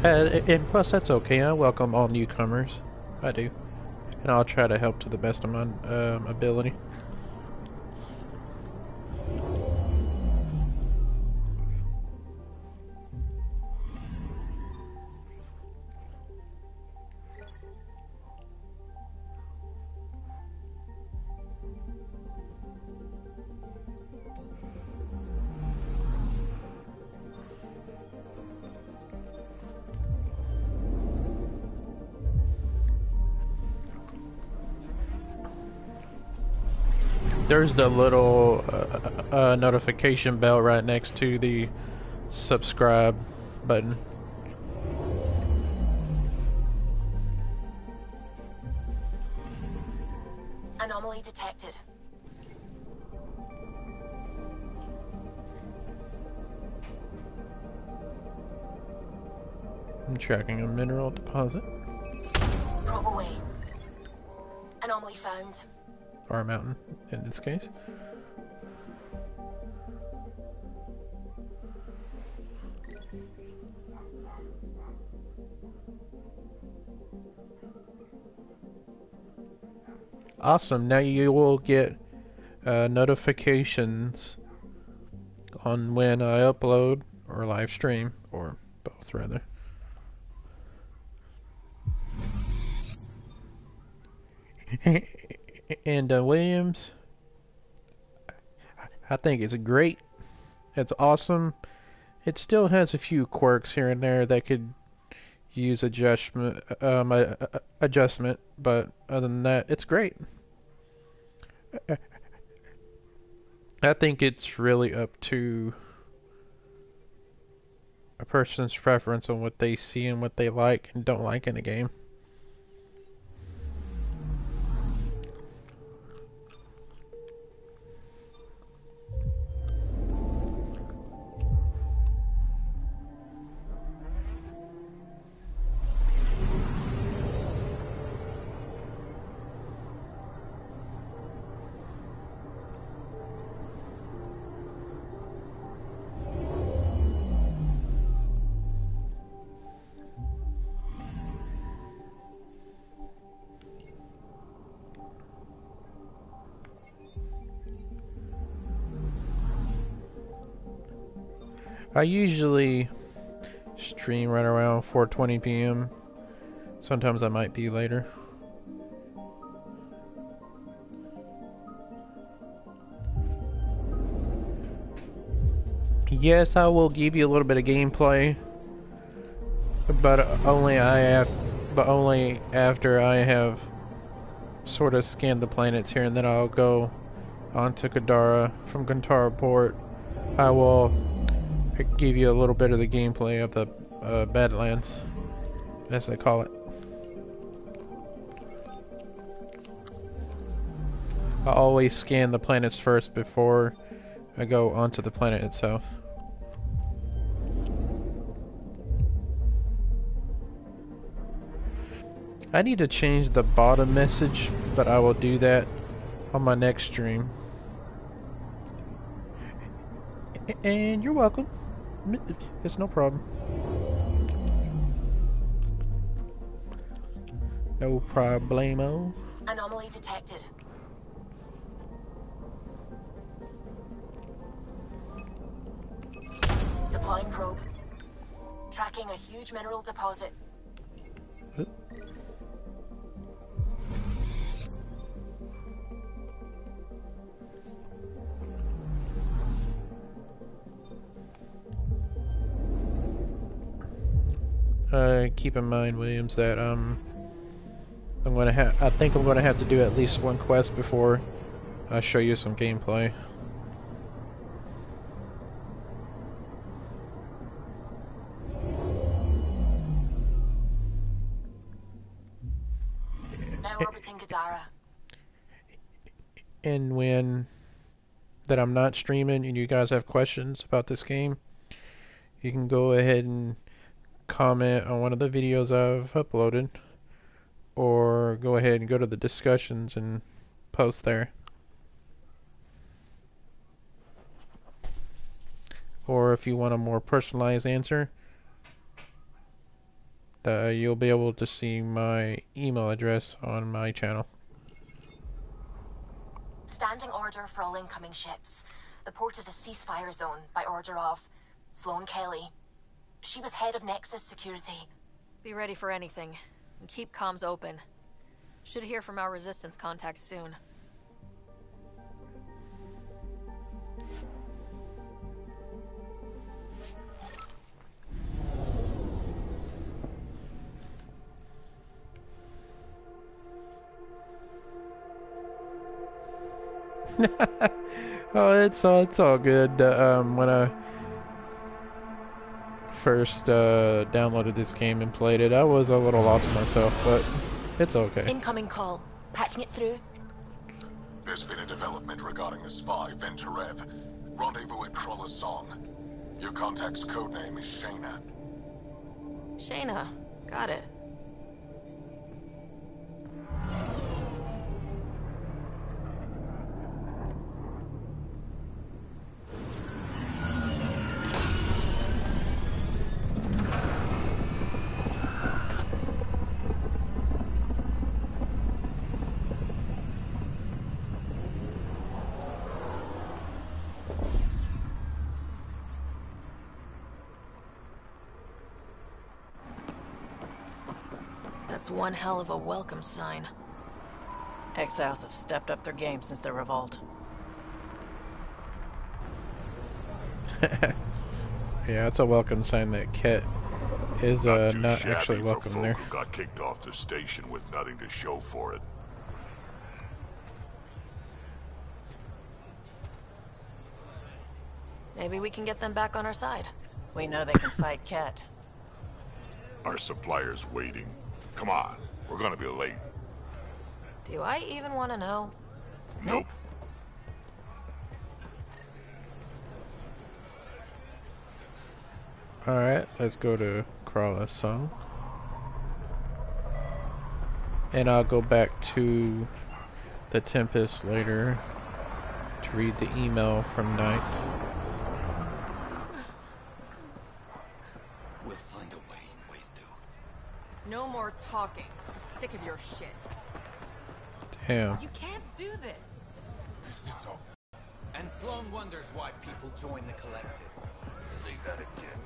And plus, that's okay. I welcome all newcomers. I do. And I'll try to help to the best of my ability. There's the little notification bell right next to the subscribe button. Anomaly detected. I'm tracking a mineral deposit. Probe away. Anomaly found. Or a mountain, in this case. Awesome, now you will get notifications on when I upload or live stream, or both rather. And Williams, I think it's great. It's awesome. It still has a few quirks here and there that could use adjustment, but other than that, it's great. I think it's really up to a person's preference on what they see and what they like and don't like in a game. I usually stream right around 4:20 p.m. Sometimes I might be later. Yes, I will give you a little bit of gameplay, but only after I have sort of scanned the planets here, and then I'll go onto Kadara. From Kadara port, I will give you a little bit of the gameplay of the Badlands, as they call it. I always scan the planets first before I go onto the planet itself. I need to change the bottom message, but I will do that on my next stream. And you're welcome. It's no problem. No problemo. Anomaly detected. Deploying probe. Tracking a huge mineral deposit. Keep in mind, Williams, that I think I'm gonna have to do at least one quest before I show you some gameplay. Now orbiting Kadara. And when that I'm not streaming and you guys have questions about this game, you can go ahead and comment on one of the videos I've uploaded, or go ahead and go to the discussions and post there. Or if you want a more personalized answer, you'll be able to see my email address on my channel. Standing order for all incoming ships. The port is a ceasefire zone by order of Sloane Kelly. She was head of Nexus security. Be ready for anything, and keep comms open. Should hear from our resistance contacts soon. Oh, it's all good. When I first downloaded this game and played it, I was a little lost myself, but it's okay. Incoming call. Patching it through. There's been a development regarding the spy, Venturev. Rendezvous at Crawler's Song. Your contact's codename is Shayna. Shayna. Got it. That's one hell of a welcome sign. Exiles have stepped up their game since the revolt. Yeah, it's a welcome sign that Ket is not actually welcome for there. Folk who got kicked off the station with nothing to show for it. Maybe we can get them back on our side. We know they can fight Ket. Our supplier's waiting. Come on, we're gonna be late. Do I even want to know? Nope. Alright, let's go to Crawler's Song. And I'll go back to the Tempest later to read the email from Knight. We'll find a way, always do. No more talking. I'm sick of your shit. Damn. You can't do this. And Sloane wonders why people join the collective. Say that again.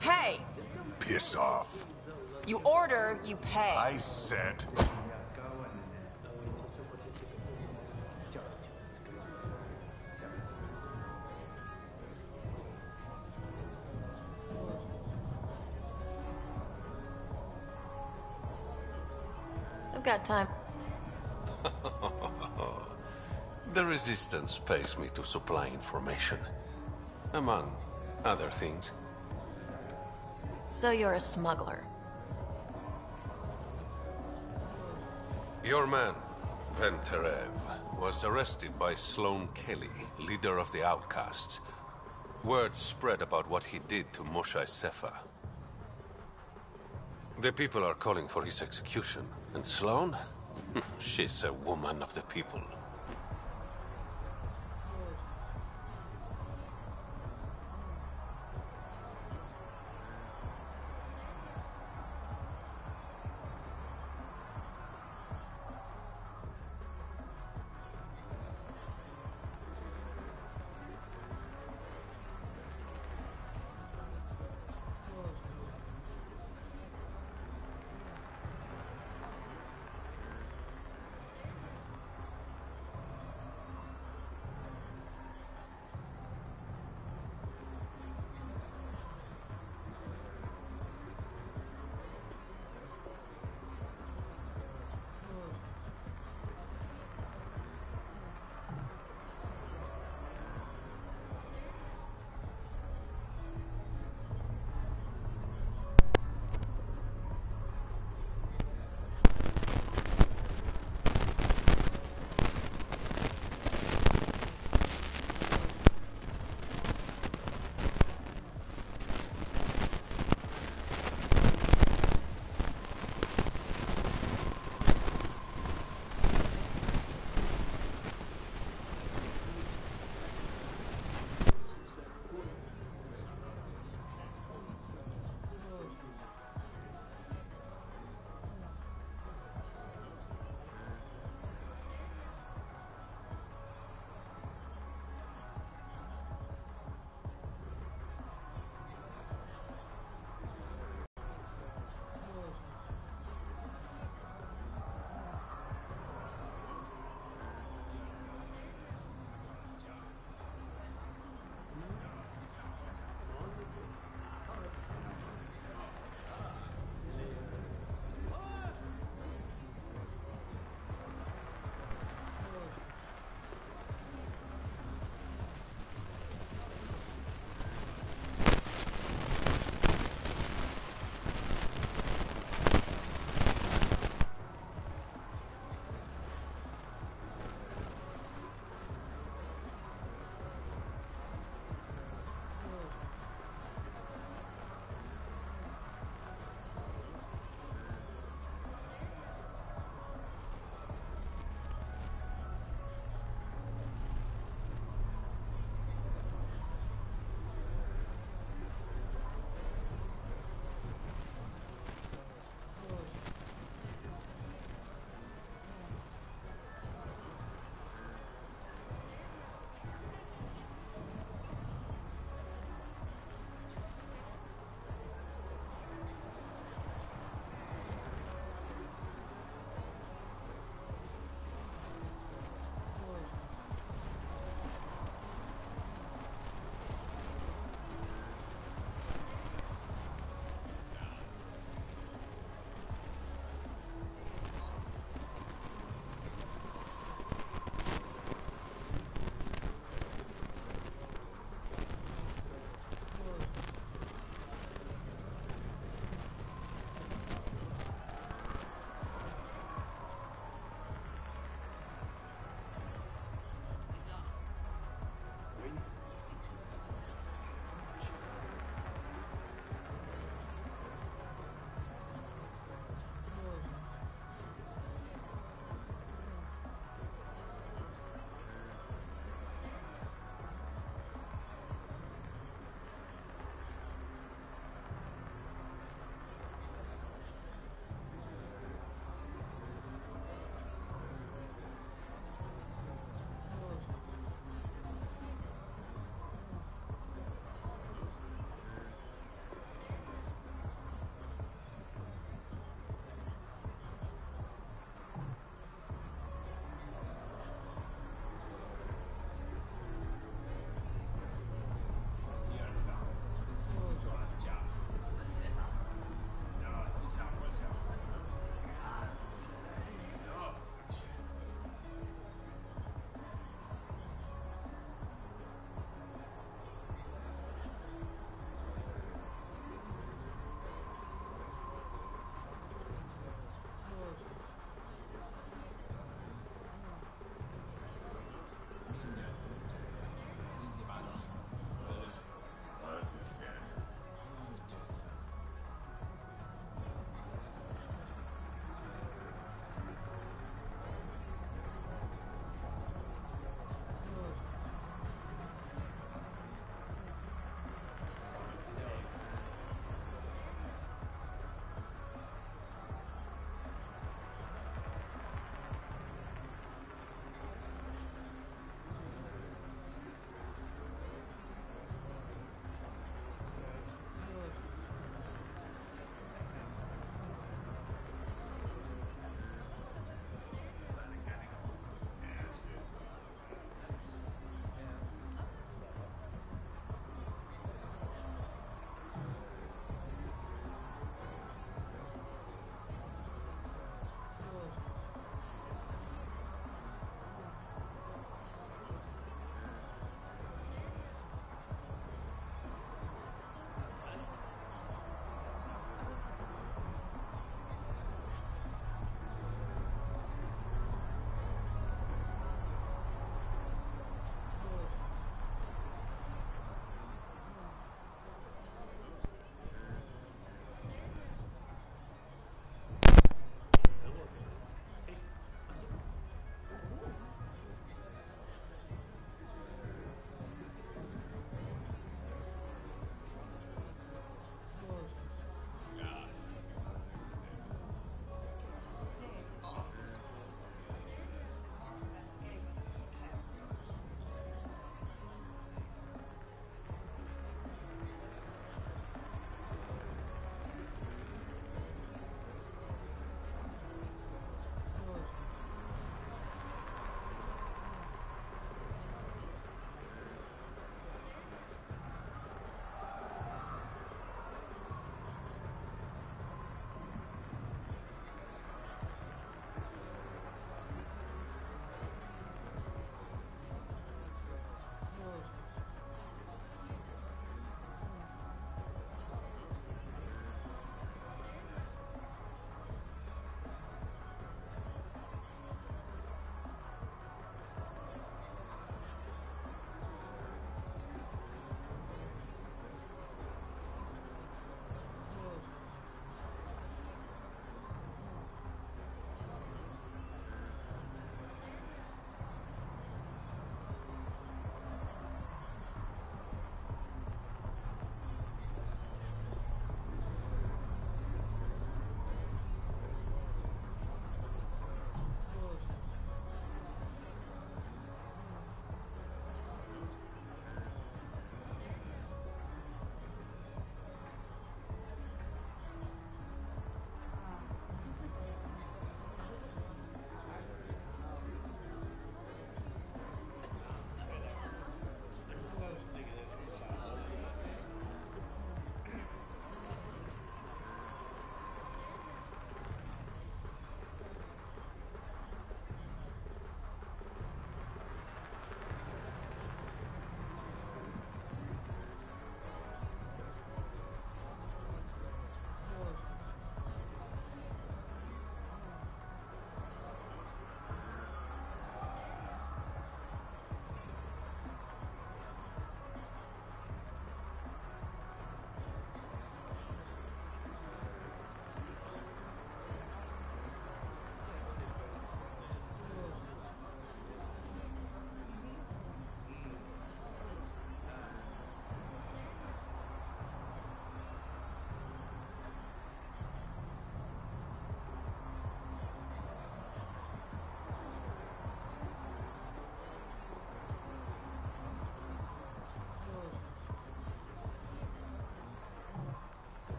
Hey! Piss off. You order, you pay. I said... I've got time. The Resistance pays me to supply information. Among other things. So you're a smuggler. Your man, Venterev, was arrested by Sloane Kelly, leader of the Outcasts. Word spread about what he did to Moshae Sefa. The people are calling for his execution. And Sloane? She's a woman of the people.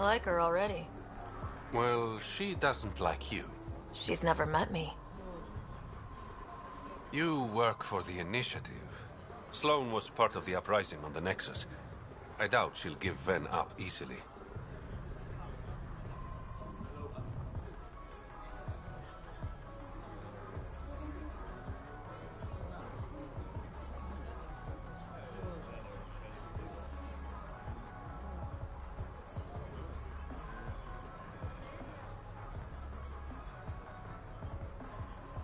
like her already. Well, she doesn't like you. She's never met me. You work for the Initiative. Sloane was part of the uprising on the Nexus. I doubt she'll give Ven up easily.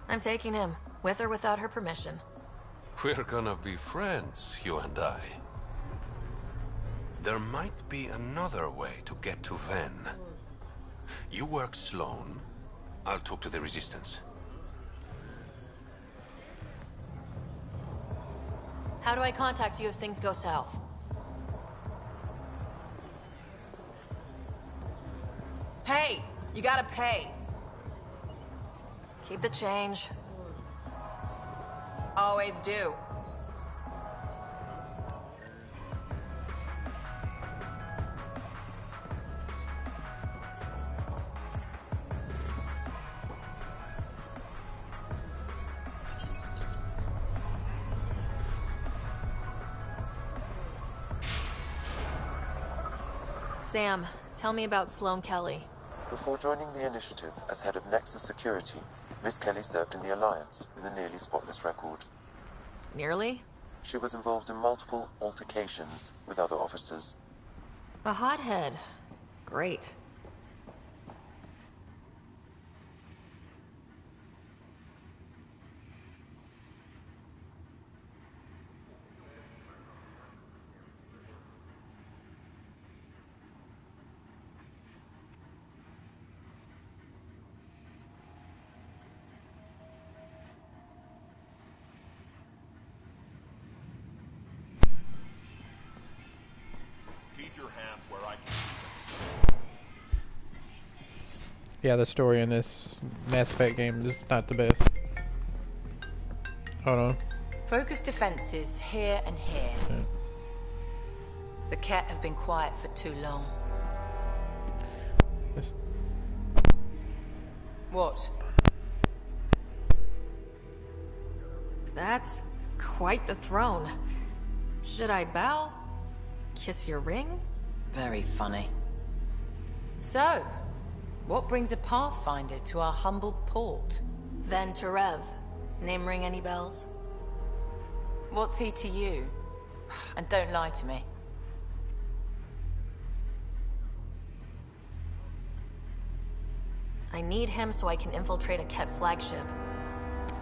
I'm taking him, with or without her permission. We're gonna be friends, you and I. There might be another way to get to Ven. You work Sloane. I'll talk to the Resistance. How do I contact you if things go south? Hey, you gotta pay. Keep the change. Always do. Sam, tell me about Sloane Kelly. Before joining the Initiative as head of Nexus Security, Miss Kelly served in the Alliance with a nearly spotless record. Nearly? She was involved in multiple altercations with other officers. A hothead. Great. Keep your hands where I can. Yeah, the story in this Mass Effect game is not the best. Hold on. Focus defenses here and here. Yeah. The Ket have been quiet for too long. This... What? That's quite the throne. Should I bow? Kiss your ring? Very funny. So, what brings a Pathfinder to our humble port? Ven Terev. Name ring any bells? What's he to you? And don't lie to me. I need him so I can infiltrate a Ket flagship.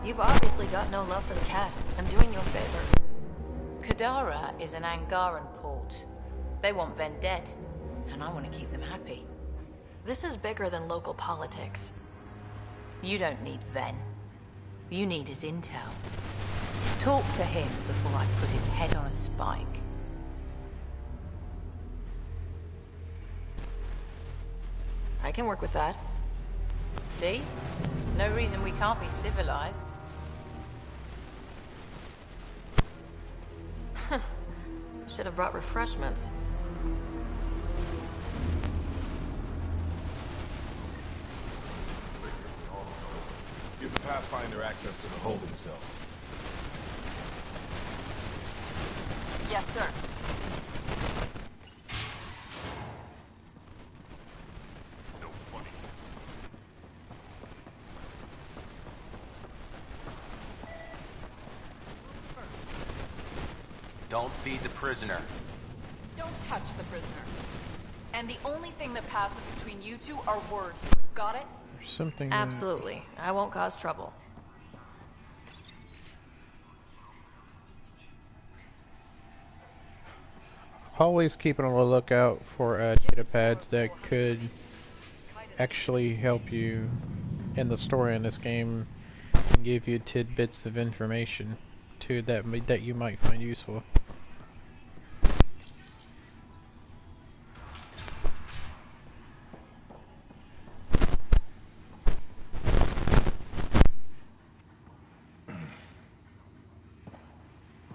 You've obviously got no love for the Ket. I'm doing you a favor. Kadara is an Angaran port. They want Ven dead, and I want to keep them happy. This is bigger than local politics. You don't need Ven. You need his intel. Talk to him before I put his head on a spike. I can work with that. See? No reason we can't be civilized. Should have brought refreshments. Give the Pathfinder access to the holding cells. Yes, sir. Don't feed the prisoner. Don't touch the prisoner. And the only thing that passes between you two are words. Got it? There's something... Absolutely. I won't cause trouble. Always keeping on the lookout for data pads that could actually help you in the story in this game and give you tidbits of information too that you might find useful.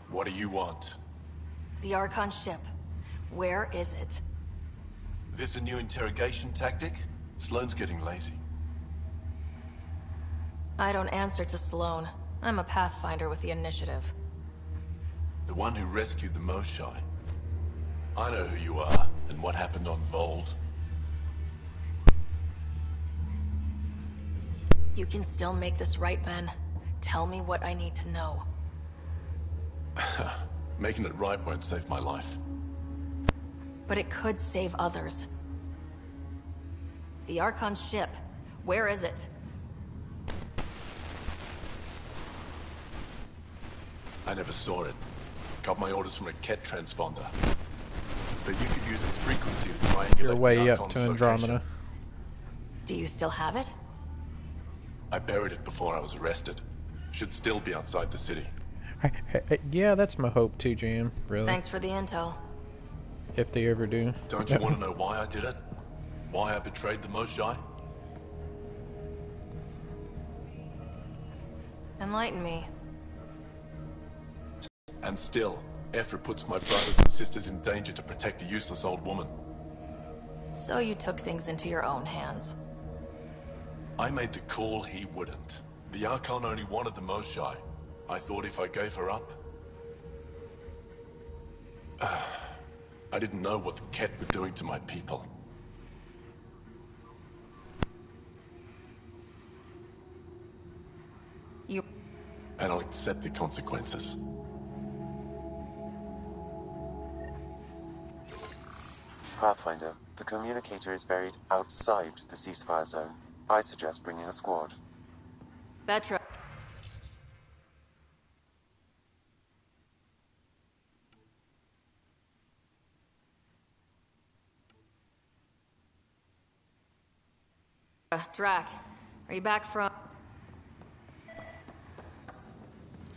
What do you want? The Archon ship. Where is it? This a new interrogation tactic? Sloane's getting lazy. I don't answer to Sloane. I'm a Pathfinder with the initiative. The one who rescued the Moshai. I know who you are, and what happened on Vold. You can still make this right, Ben. Tell me what I need to know. Making it right won't save my life. But it could save others. The Archon's ship. Where is it? I never saw it. Got my orders from a Ket transponder. But you could use its frequency to triangulate Your way the up Archon's to Andromeda. location. Do you still have it? I buried it before I was arrested. Should still be outside the city. Yeah, that's my hope too, Jam. Really. Thanks for the intel. If they ever do. Don't you want to know why I did it? Why I betrayed the Moshai? Enlighten me. And still, Ephra puts my brothers and sisters in danger to protect a useless old woman. So you took things into your own hands. I made the call he wouldn't. The Archon only wanted the Moshai. I thought if I gave her up... I didn't know what the Ket were doing to my people. You... And I'll accept the consequences. Pathfinder, the communicator is buried outside the ceasefire zone. I suggest bringing a squad. Betra. Drac, are you back from...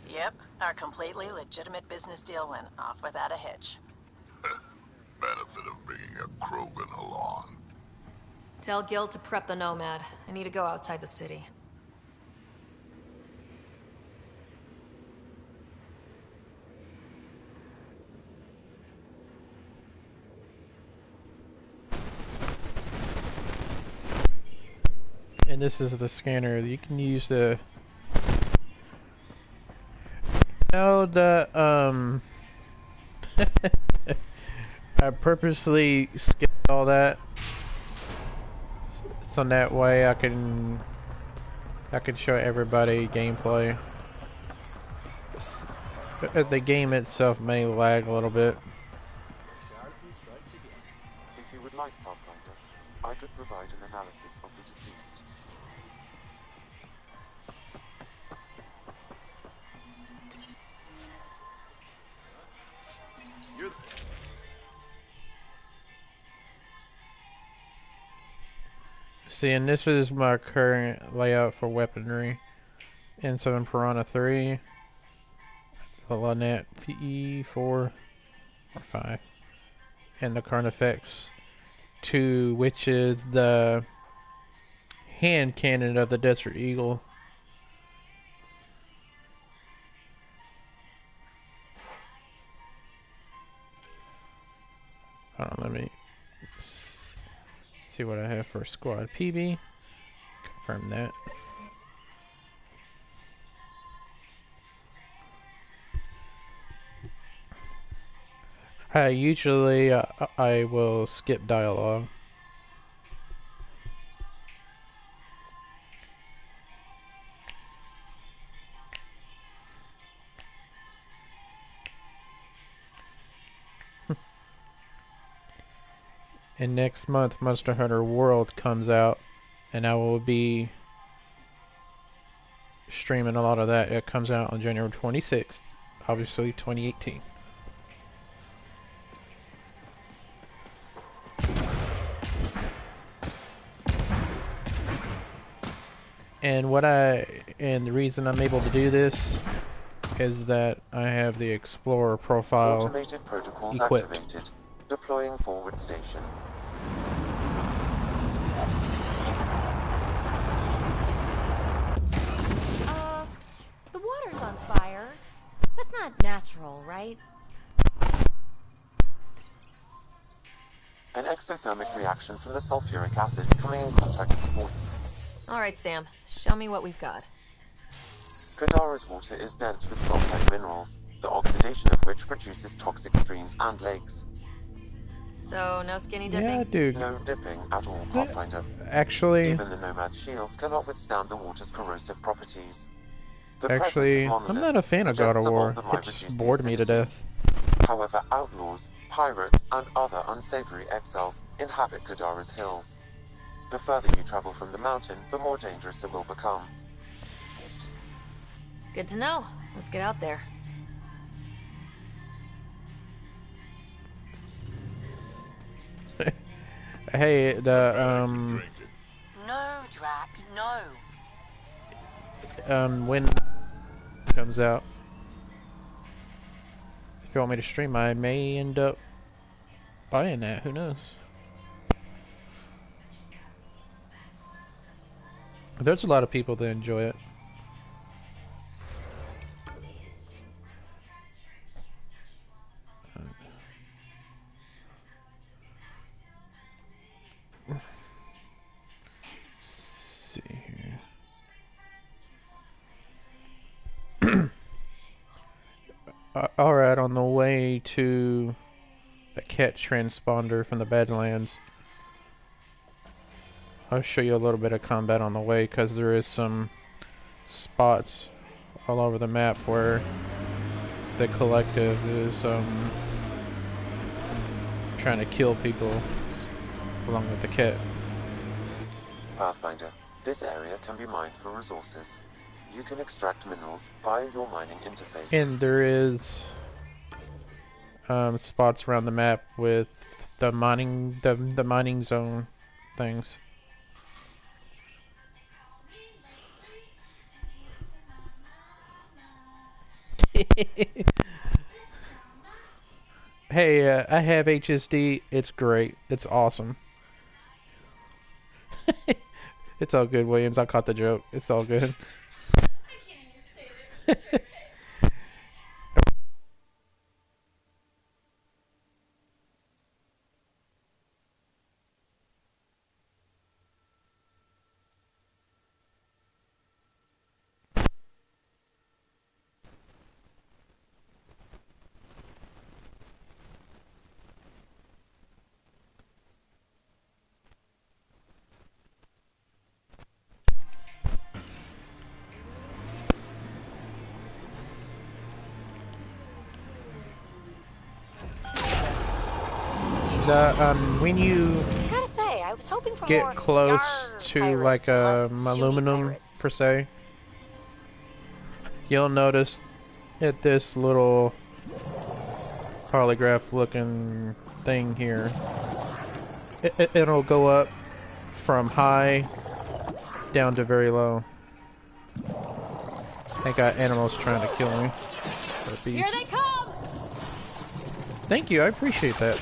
Yep, our completely legitimate business deal went off without a hitch. Benefit of bringing a Krogan along. Tell Gil to prep the Nomad. I need to go outside the city. And this is the scanner. You can use the... I purposely skipped all that. So that way I can show everybody gameplay. The game itself may lag a little bit. If you would like, Pathfinder, I could provide an analysis of the deceased. See, and this is my current layout for weaponry. N7 Piranha 3, the Lynette PE 4 or 5, and the Carnifex 2, which is the hand cannon of the Desert Eagle. Hold on, let me see what I have for squad PB. Confirm that. Usually I will skip dialogue. And next month Monster Hunter World comes out, and I will be streaming a lot of that. It comes out on January 26th, obviously 2018. And the reason I'm able to do this is that I have the Explorer profile Automated protocols equipped. activated. Deploying forward station. The water's on fire. That's not natural, right? An exothermic reaction from the sulfuric acid coming in contact with water. Alright, Sam. Show me what we've got. Kadara's water is dense with salt-like minerals, the oxidation of which produces toxic streams and lakes. So, no skinny dipping? Yeah, dude. No dipping at all, Pathfinder. Actually... Even the Nomad's shields cannot withstand the water's corrosive properties. Actually, I'm not a fan of God of War. It just bored me to death. However, outlaws, pirates, and other unsavory exiles inhabit Kadara's hills. The further you travel from the mountain, the more dangerous it will become. Good to know. Let's get out there. Hey, the, No, Drac, no. When comes out. If you want me to stream, I may end up buying that. Who knows? There's a lot of people that enjoy it. Let's see here. Alright, on the way to the cat transponder from the Badlands. I'll show you a little bit of combat on the way, because there is some spots all over the map where the collective is trying to kill people along with the cat. Pathfinder, this area can be mined for resources. You can extract minerals via your mining interface. And there is spots around the map with the mining zone things. Hey, I have HSD. It's great. It's awesome. It's all good, Williams. I caught the joke. It's all good. When you Gotta say, I was hoping for get more close to like aluminum per se, you'll notice at this little polygraph looking thing here, it'll go up from high down to very low. I got animals trying to kill me. Here they come! Thank you, I appreciate that.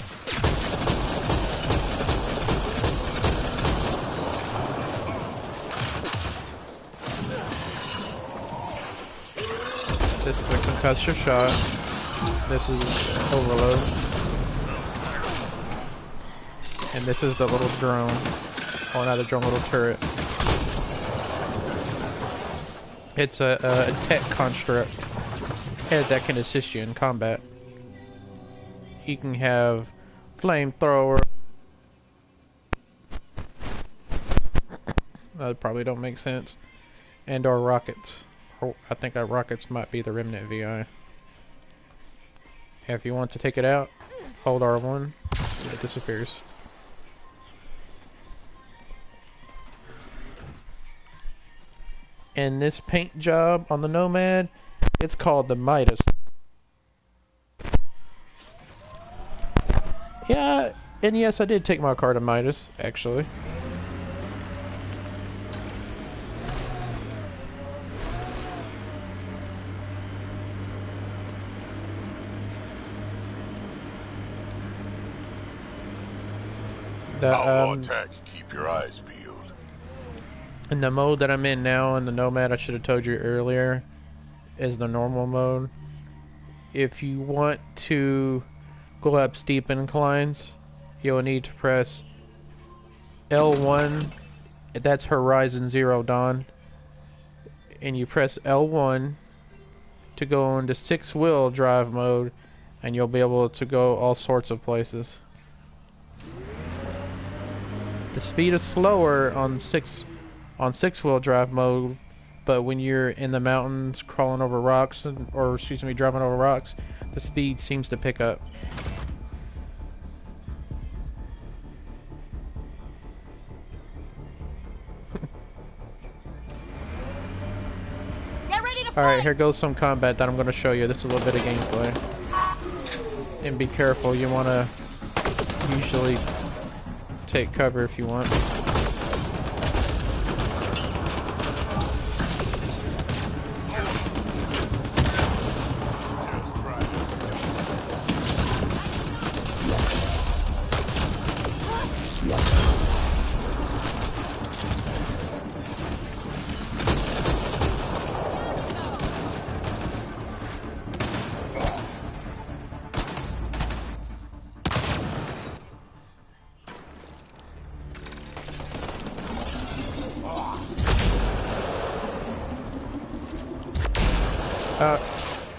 This is the concussive shot. This is overload. And this is the little drone. Or not a drone, little turret. It's a tech construct that can assist you in combat. You can have flamethrower. That probably don't make sense. And or rockets. I think our rockets might be the Remnant VI. If you want to take it out, hold R1, and it disappears. And this paint job on the Nomad, it's called the Midas. Yeah, and yes, I did take my car to Midas, actually. Outlaw tech, keep your eyes peeled. And the mode that I'm in now in the Nomad, I should have told you earlier, is the normal mode. If you want to go up steep inclines, you'll need to press L1. That's Horizon Zero Dawn. And you press L1 to go into 6-wheel drive mode, and you'll be able to go all sorts of places. The speed is slower on 6-wheel drive mode, but when you're in the mountains crawling over rocks, or excuse me, driving over rocks, the speed seems to pick up. Alright, here goes some combat that I'm going to show you. This is a little bit of gameplay. And be careful, you want to usually take cover if you want.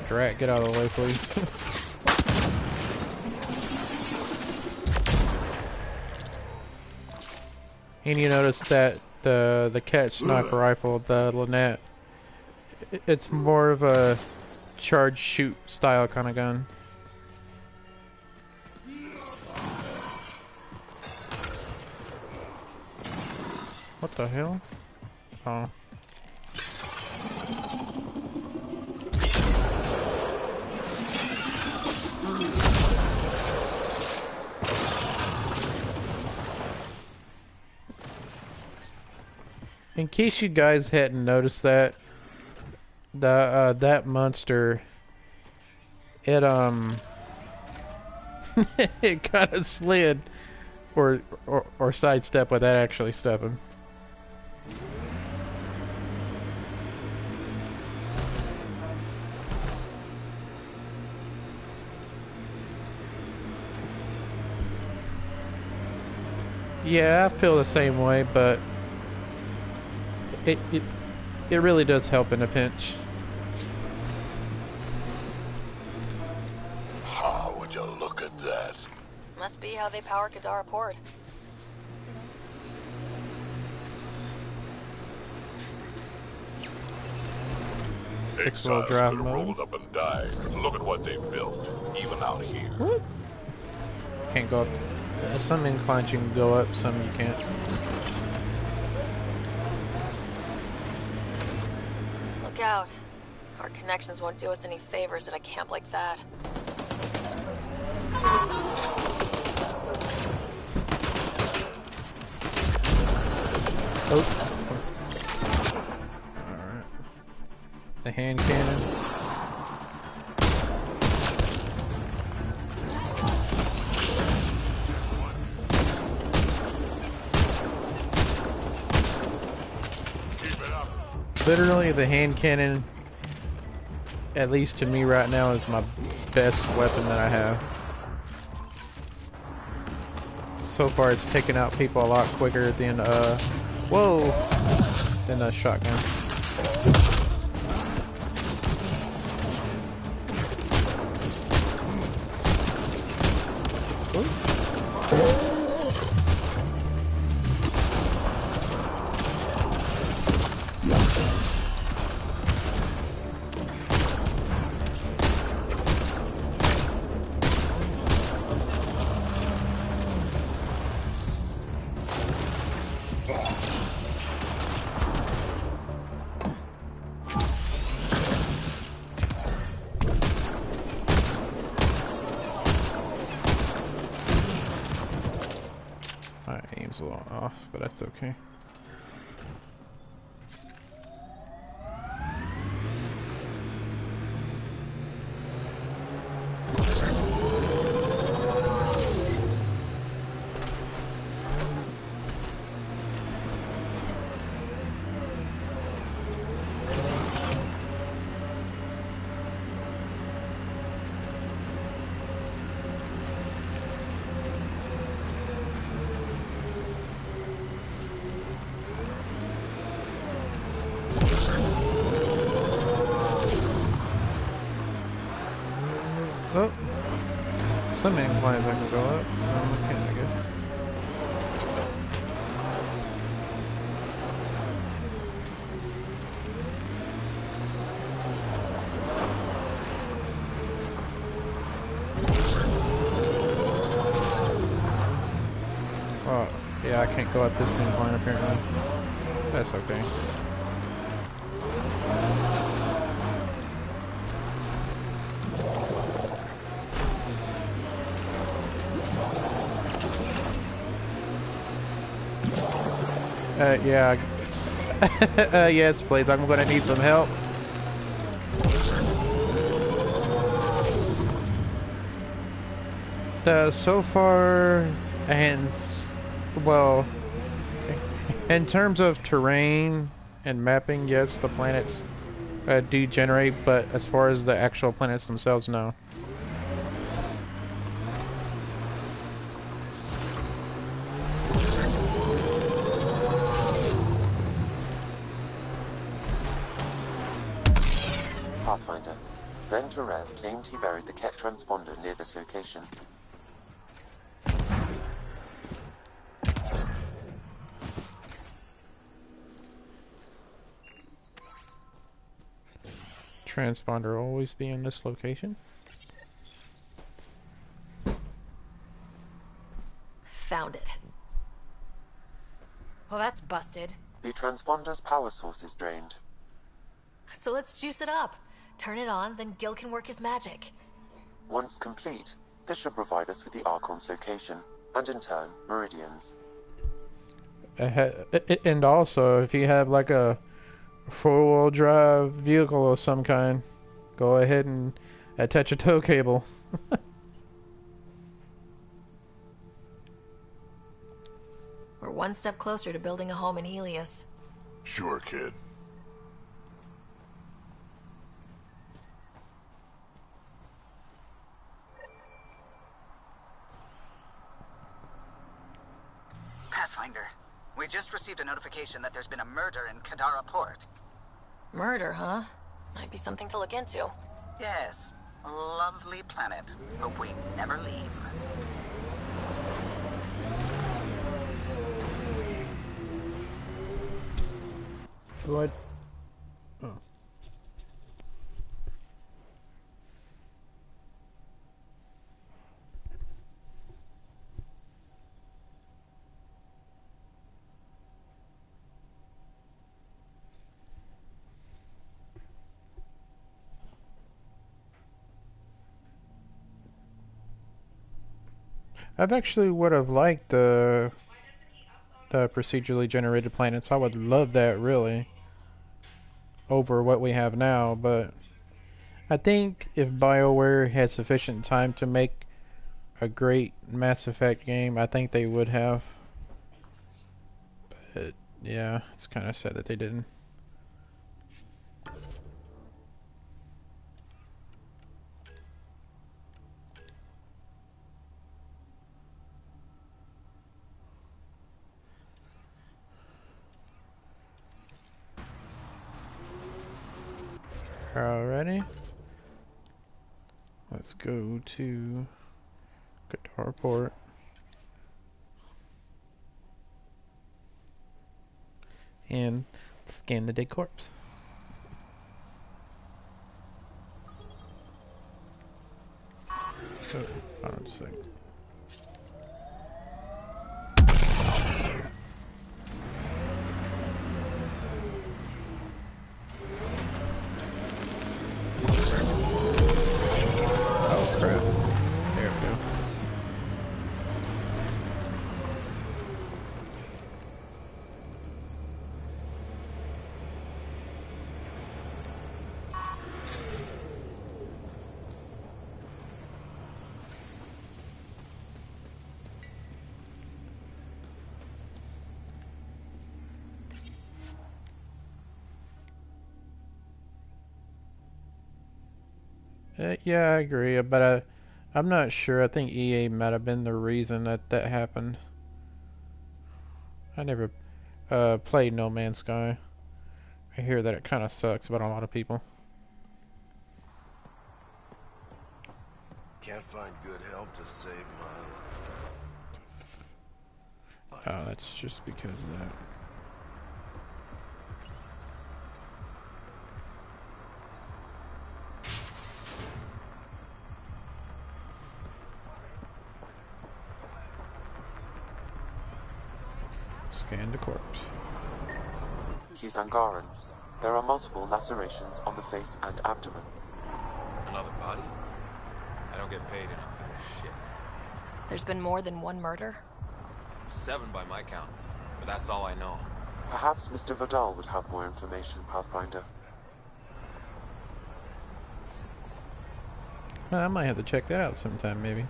Drat, get out of the way, please. And you notice that the cat sniper rifle, the Lynette, it's more of a charge shoot style kind of gun. What the hell? Oh. In case you guys hadn't noticed that, that monster, it it kind of slid or sidestep without actually stepping. Yeah, I feel the same way, but it really does help in a pinch. How would you look at that? Must be how they power Kadara Port. Exiles drive could have mode. rolled up and died. Look at what they built, even out here. Can't go up. Some inclines you can go up, some you can't. Look out. Our connections won't do us any favors at a camp like that. Oh. Alright. The hand cannon. Literally, the hand cannon, at least to me right now, is my best weapon that I have. So far, it's taken out people a lot quicker than than a shotgun. My aim's a little off, but that's okay. Oh, some inclines I can go up, some I can't, I guess. Oh, yeah, I can't go up this incline apparently. That's okay. Yeah. Yes, please. I'm gonna need some help. So far, and well, in terms of terrain and mapping, yes, the planets do generate, but as far as the actual planets themselves, no. Pathfinder. Venturev claimed he buried the Ket transponder near this location. Transponder always be in this location. Found it. Well, that's busted. The transponder's power source is drained. So let's juice it up. Turn it on, then Gil can work his magic. Once complete, this should provide us with the Archon's location, and in turn, Meridian's. And also, if you have like a four-wheel drive vehicle of some kind, go ahead and attach a tow cable. We're one step closer to building a home in Helios. Sure, kid. Pathfinder, we just received a notification that there's been a murder in Kadara Port. Murder, huh? Might be something to look into. Yes. Lovely planet. Hope we never leave. What? Oh. I've actually would have liked the procedurally generated planets. I would love that really over what we have now, but I think if BioWare had sufficient time to make a great Mass Effect game, I think they would have. But yeah, it's kind of sad that they didn't. Alrighty. Let's go to Kadara Port. And scan the dead corpse. So, hold on just a second. Oh crap. There we go. Yeah, I agree, but I'm not sure. I think EA might have been the reason that that happened. I never played No Man's Sky. I hear that it kind of sucks about a lot of people. Can't find good help to save my life. Oh, that's just because of that. Scan the corpse. He's Angaran. There are multiple lacerations on the face and abdomen. Another body? I don't get paid enough for this shit. There's been more than one murder? 7 by my count, but that's all I know. Perhaps Mr. Vidal would have more information, Pathfinder. I might have to check that out sometime, maybe.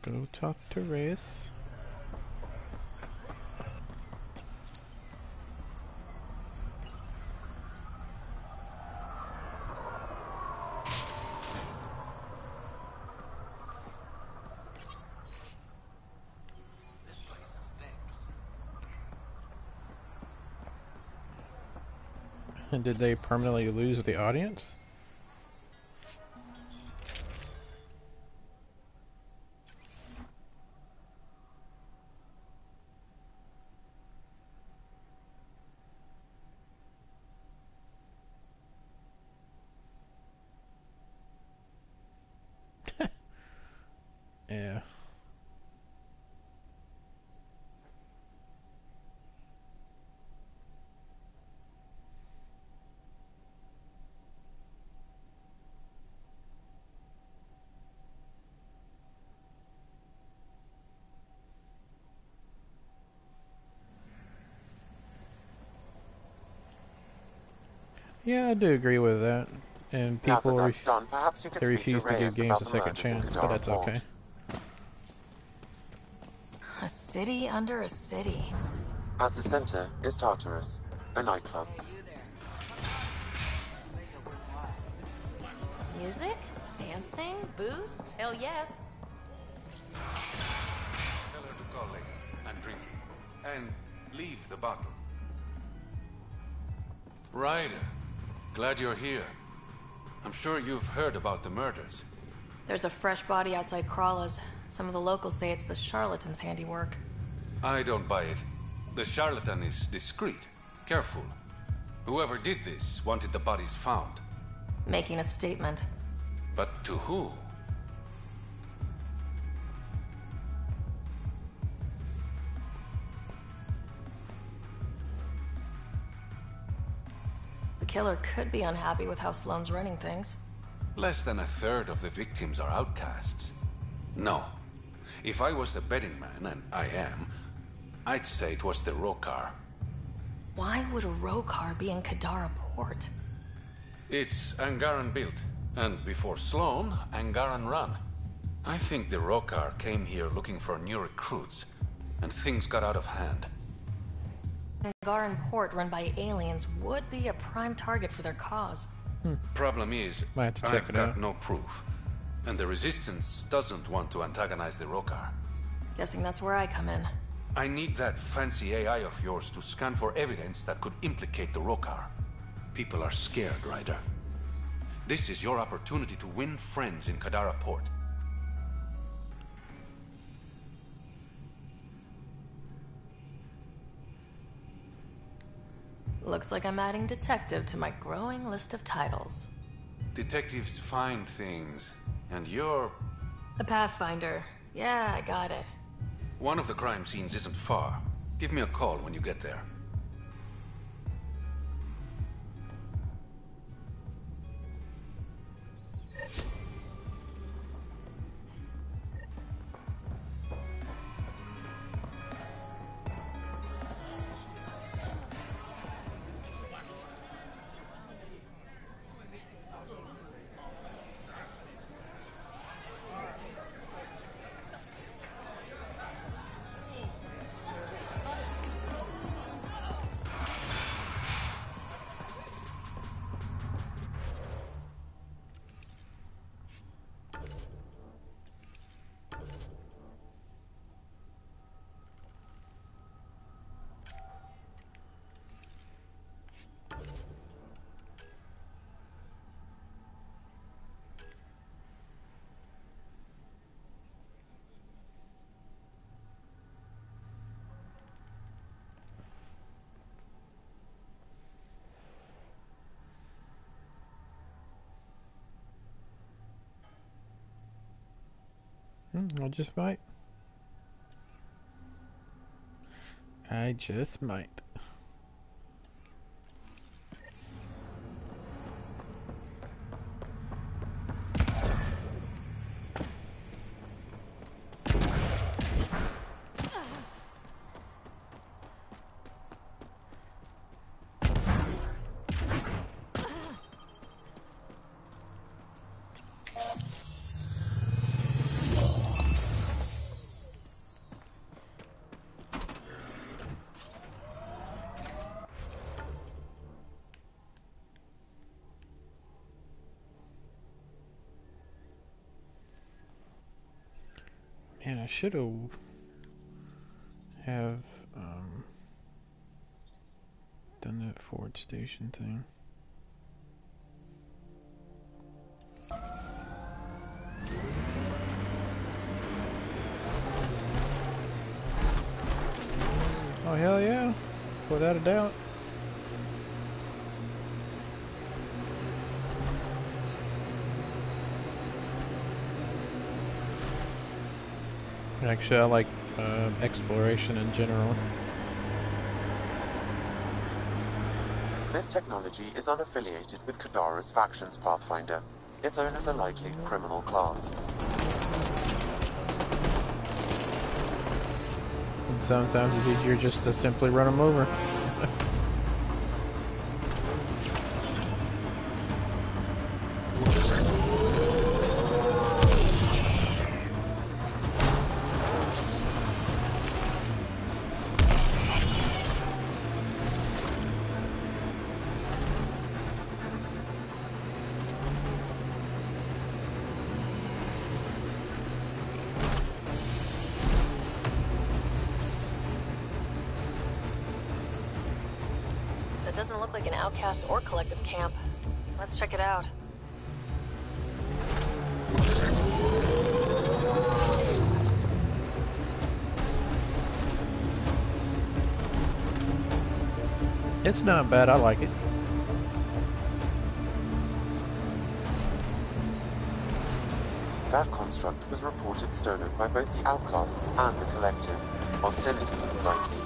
Go talk to Reyes. And did they permanently lose the audience? Yeah. Yeah, I do agree with that. And people they refuse to give games a second chance, but that's okay. A city under a city. At the center is Tartarus, a nightclub. Music? Dancing? Booze? Hell yes. Tell her to call later. I'm drinking. And leave the bottle. Ryder, glad you're here. I'm sure you've heard about the murders. There's a fresh body outside Krala's. Some of the locals say it's the charlatan's handiwork. I don't buy it. The charlatan is discreet, careful. Whoever did this wanted the bodies found. Making a statement. But to who? The killer could be unhappy with how Sloane's running things. Less than a third of the victims are outcasts. No. If I was the betting man, and I am, I'd say it was the Rokar. Why would a Rokar be in Kadara port? It's Angaran built, and before Sloane, Angaran run. I think the Rokar came here looking for new recruits, and things got out of hand. Angaran port run by aliens would be a prime target for their cause. Problem is, I've got no proof. And the Resistance doesn't want to antagonize the Rokar. Guessing that's where I come in. I need that fancy AI of yours to scan for evidence that could implicate the Rokar. People are scared, Ryder. This is your opportunity to win friends in Kadara port. Looks like I'm adding detective to my growing list of titles. Detectives find things, and you're... A Pathfinder. Yeah, I got it. One of the crime scenes isn't far. Give me a call when you get there. I just might. I just might. Man, I should have done that forward station thing. Oh hell yeah, without a doubt. Actually, I like exploration in general. This technology is unaffiliated with Kadara's factions, Pathfinder. Its owners are likely criminal class. And sometimes it's easier just to simply run them over. That doesn't look like an outcast or collective camp. Let's check it out. It's not bad, I like it. That construct was reported stolen by both the outcasts and the collective. Hostility likely.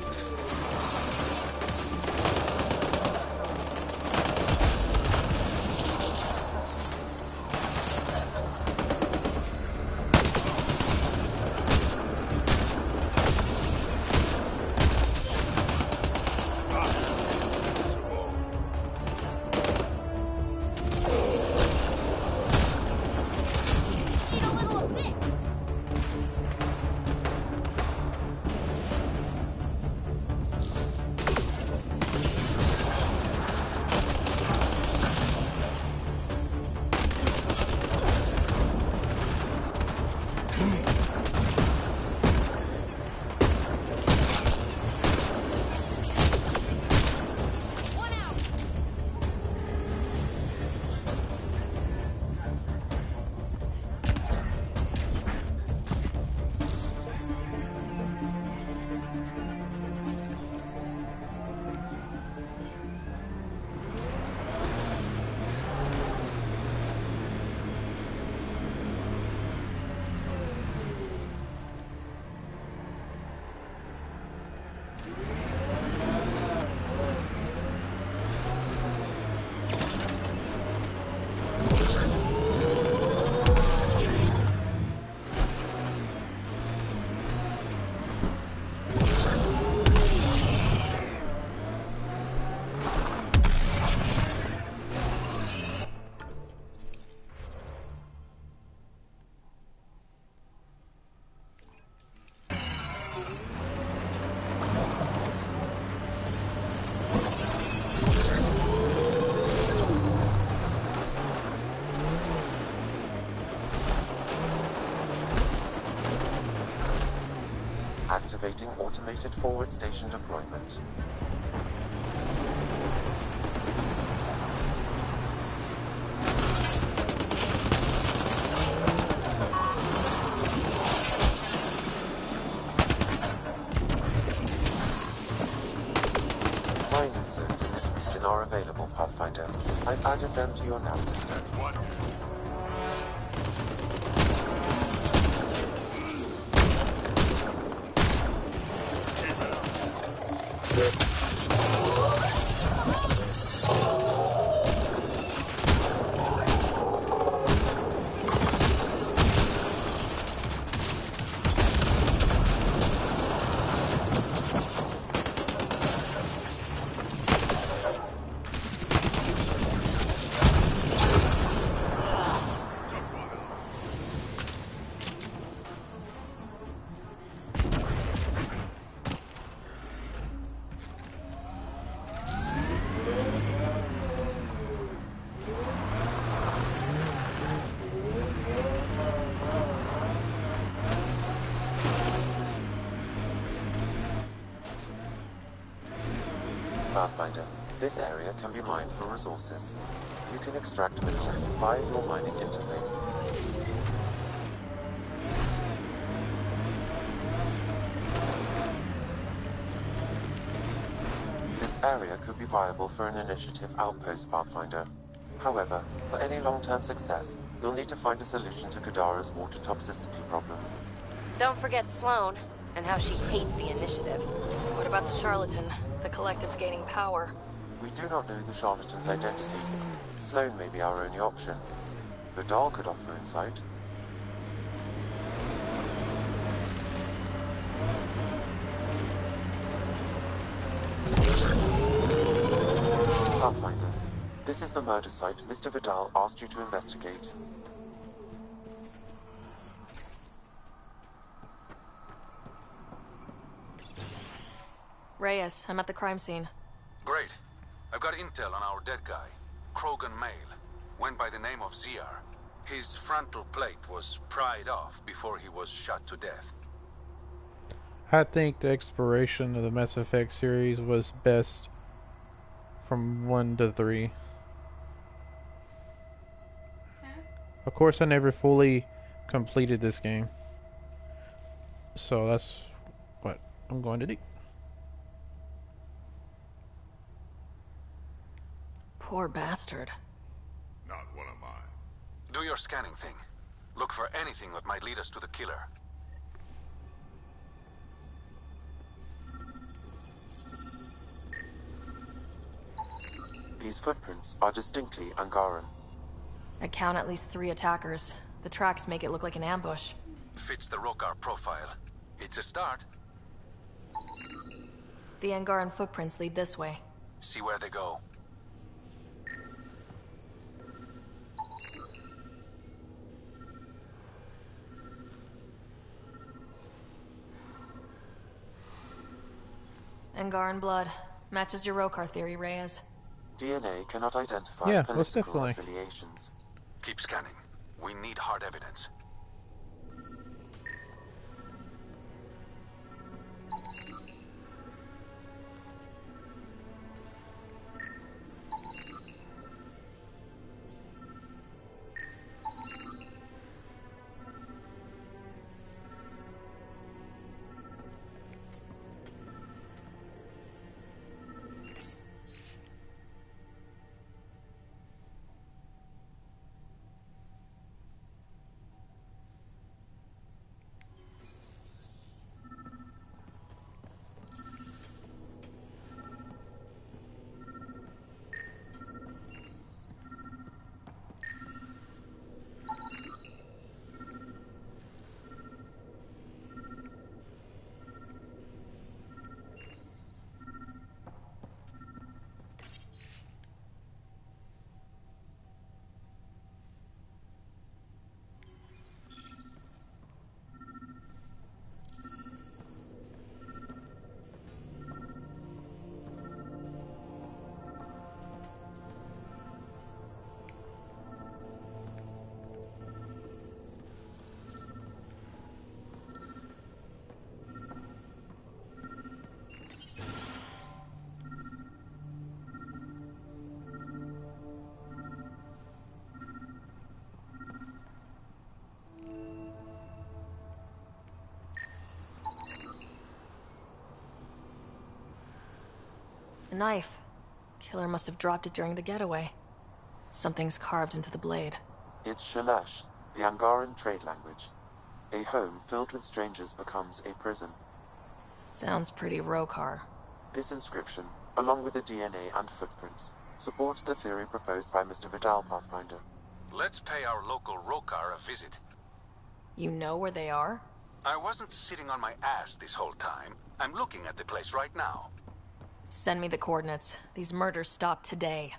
Activating automated forward station deployment. Mine inserts in this region are available, Pathfinder. I've added them to your nav system. Pathfinder, this area can be mined for resources. You can extract minerals via your mining interface. This area could be viable for an initiative outpost, Pathfinder. However, for any long-term success, you'll need to find a solution to Kadara's water toxicity problems. Don't forget Sloane, and how she hates the initiative. What about the charlatan? The collective's gaining power. We do not know the charlatan's identity. Sloane may be our only option. Vidal could offer insight. Pathfinder, this is the murder site Mr. Vidal asked you to investigate. Reyes, I'm at the crime scene. Great. I've got intel on our dead guy. Krogan male. Went by the name of ZR. His frontal plate was pried off before he was shot to death. I think the exploration of the Mass Effect series was best from 1 to 3. Of course, I never fully completed this game, so that's what I'm going to do. Poor bastard. Not one of mine. Do your scanning thing. Look for anything that might lead us to the killer. These footprints are distinctly Angaran. I count at least 3 attackers. The tracks make it look like an ambush. Fits the Rokar profile. It's a start. The Angaran footprints lead this way. See where they go. Angaran blood. Matches your Rokar theory, Reyes. DNA cannot identify political definitely. affiliations. Keep scanning. We need hard evidence. A knife. Killer must have dropped it during the getaway. Something's carved into the blade. It's Shalash, the Angaran trade language. A home filled with strangers becomes a prison. Sounds pretty Rokar. This inscription, along with the DNA and footprints, supports the theory proposed by Mr. Vidal, Pathfinder. Let's pay our local Rokar a visit. You know where they are? I wasn't sitting on my ass this whole time. I'm looking at the place right now. Send me the coordinates. These murders stop today.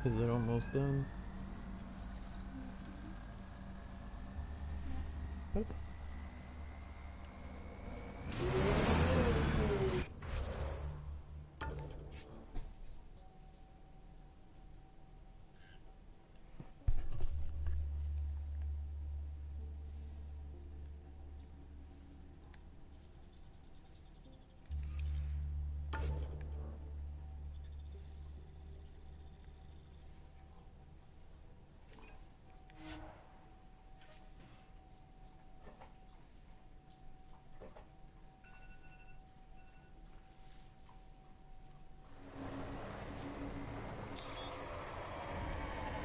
Is it almost done? What?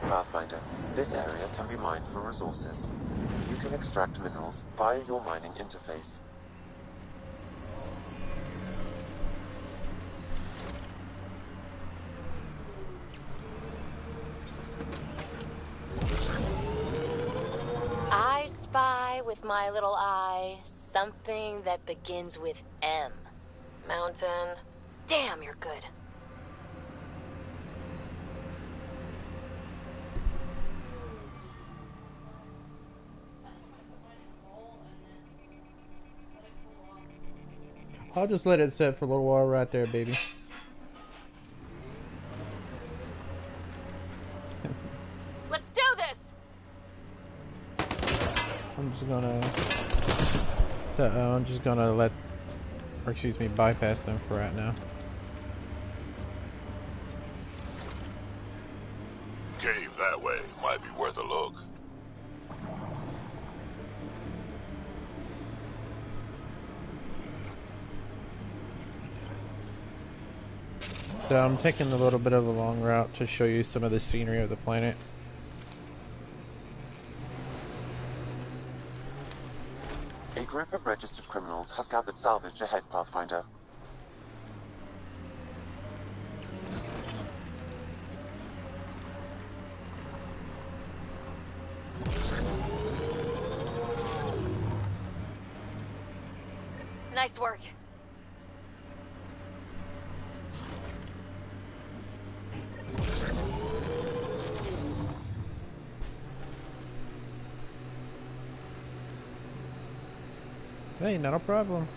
Pathfinder, this area can be mined for resources. You can extract minerals via your mining interface. I spy with my little eye something that begins with M. Mountain. Damn, you're good. I'll just let it sit for a little while right there, baby. Let's do this! I'm just gonna let, or excuse me, bypass them for right now. Cave that way might be worth a look. So I'm taking a little bit of a long route to show you some of the scenery of the planet. A group of registered criminals has gathered salvage ahead, Pathfinder. Nice work. Hey, not a problem.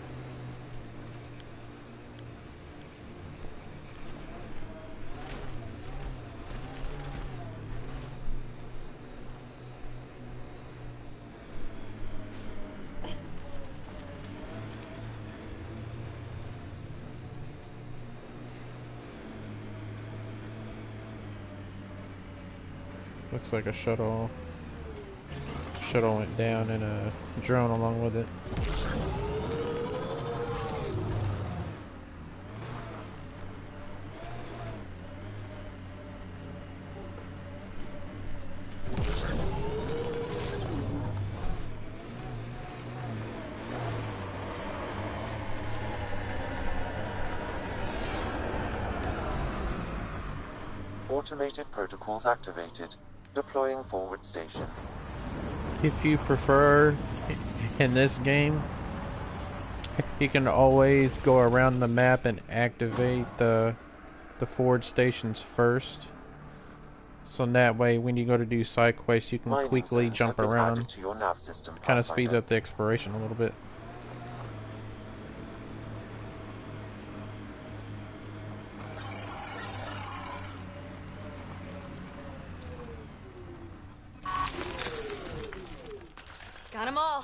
Looks like a shuttle went down and a drone along with it. Automated protocols activated. Deploying forward station. If you prefer, in this game, you can always go around the map and activate the forward stations first. So that way, when you go to do side quests, you can Mining quickly zones jump have been around. added to your nav system, Kind of speeds Pathfinder. up the exploration a little bit. Got them all.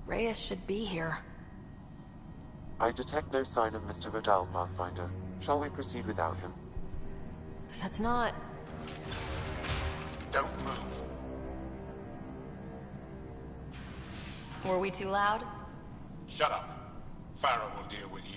Reyes should be here. I detect no sign of Mr. Vidal, Pathfinder. Shall we proceed without him? That's not... Don't move. Were we too loud? Shut up. Farrell will deal with you.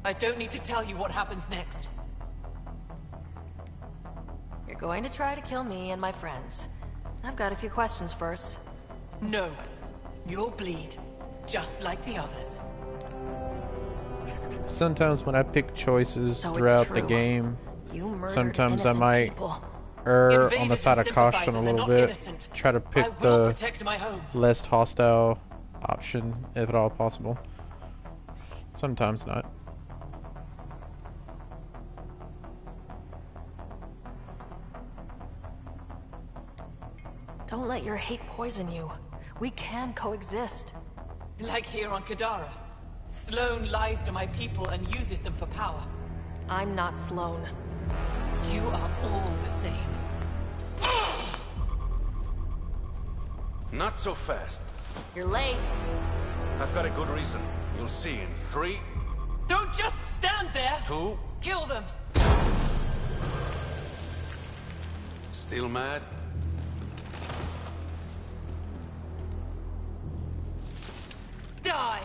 I don't need to tell you what happens next. You're going to try to kill me and my friends. I've got a few questions first. No. You'll bleed. Just like the others. Sometimes when I pick choices So it's throughout the true. game, You murdered sometimes I innocent might people. err on the Invaders side and of caution a sympathizers are little not bit. innocent. Try to I pick will the protect my home. less hostile option, if at all possible. Sometimes not. Don't let your hate poison you. We can coexist. Like here on Kadara. Sloane lies to my people and uses them for power. I'm not Sloane. You are all the same. Not so fast. You're late. I've got a good reason. You'll see in 3... Don't just stand there! 2... Kill them! Still mad? Die!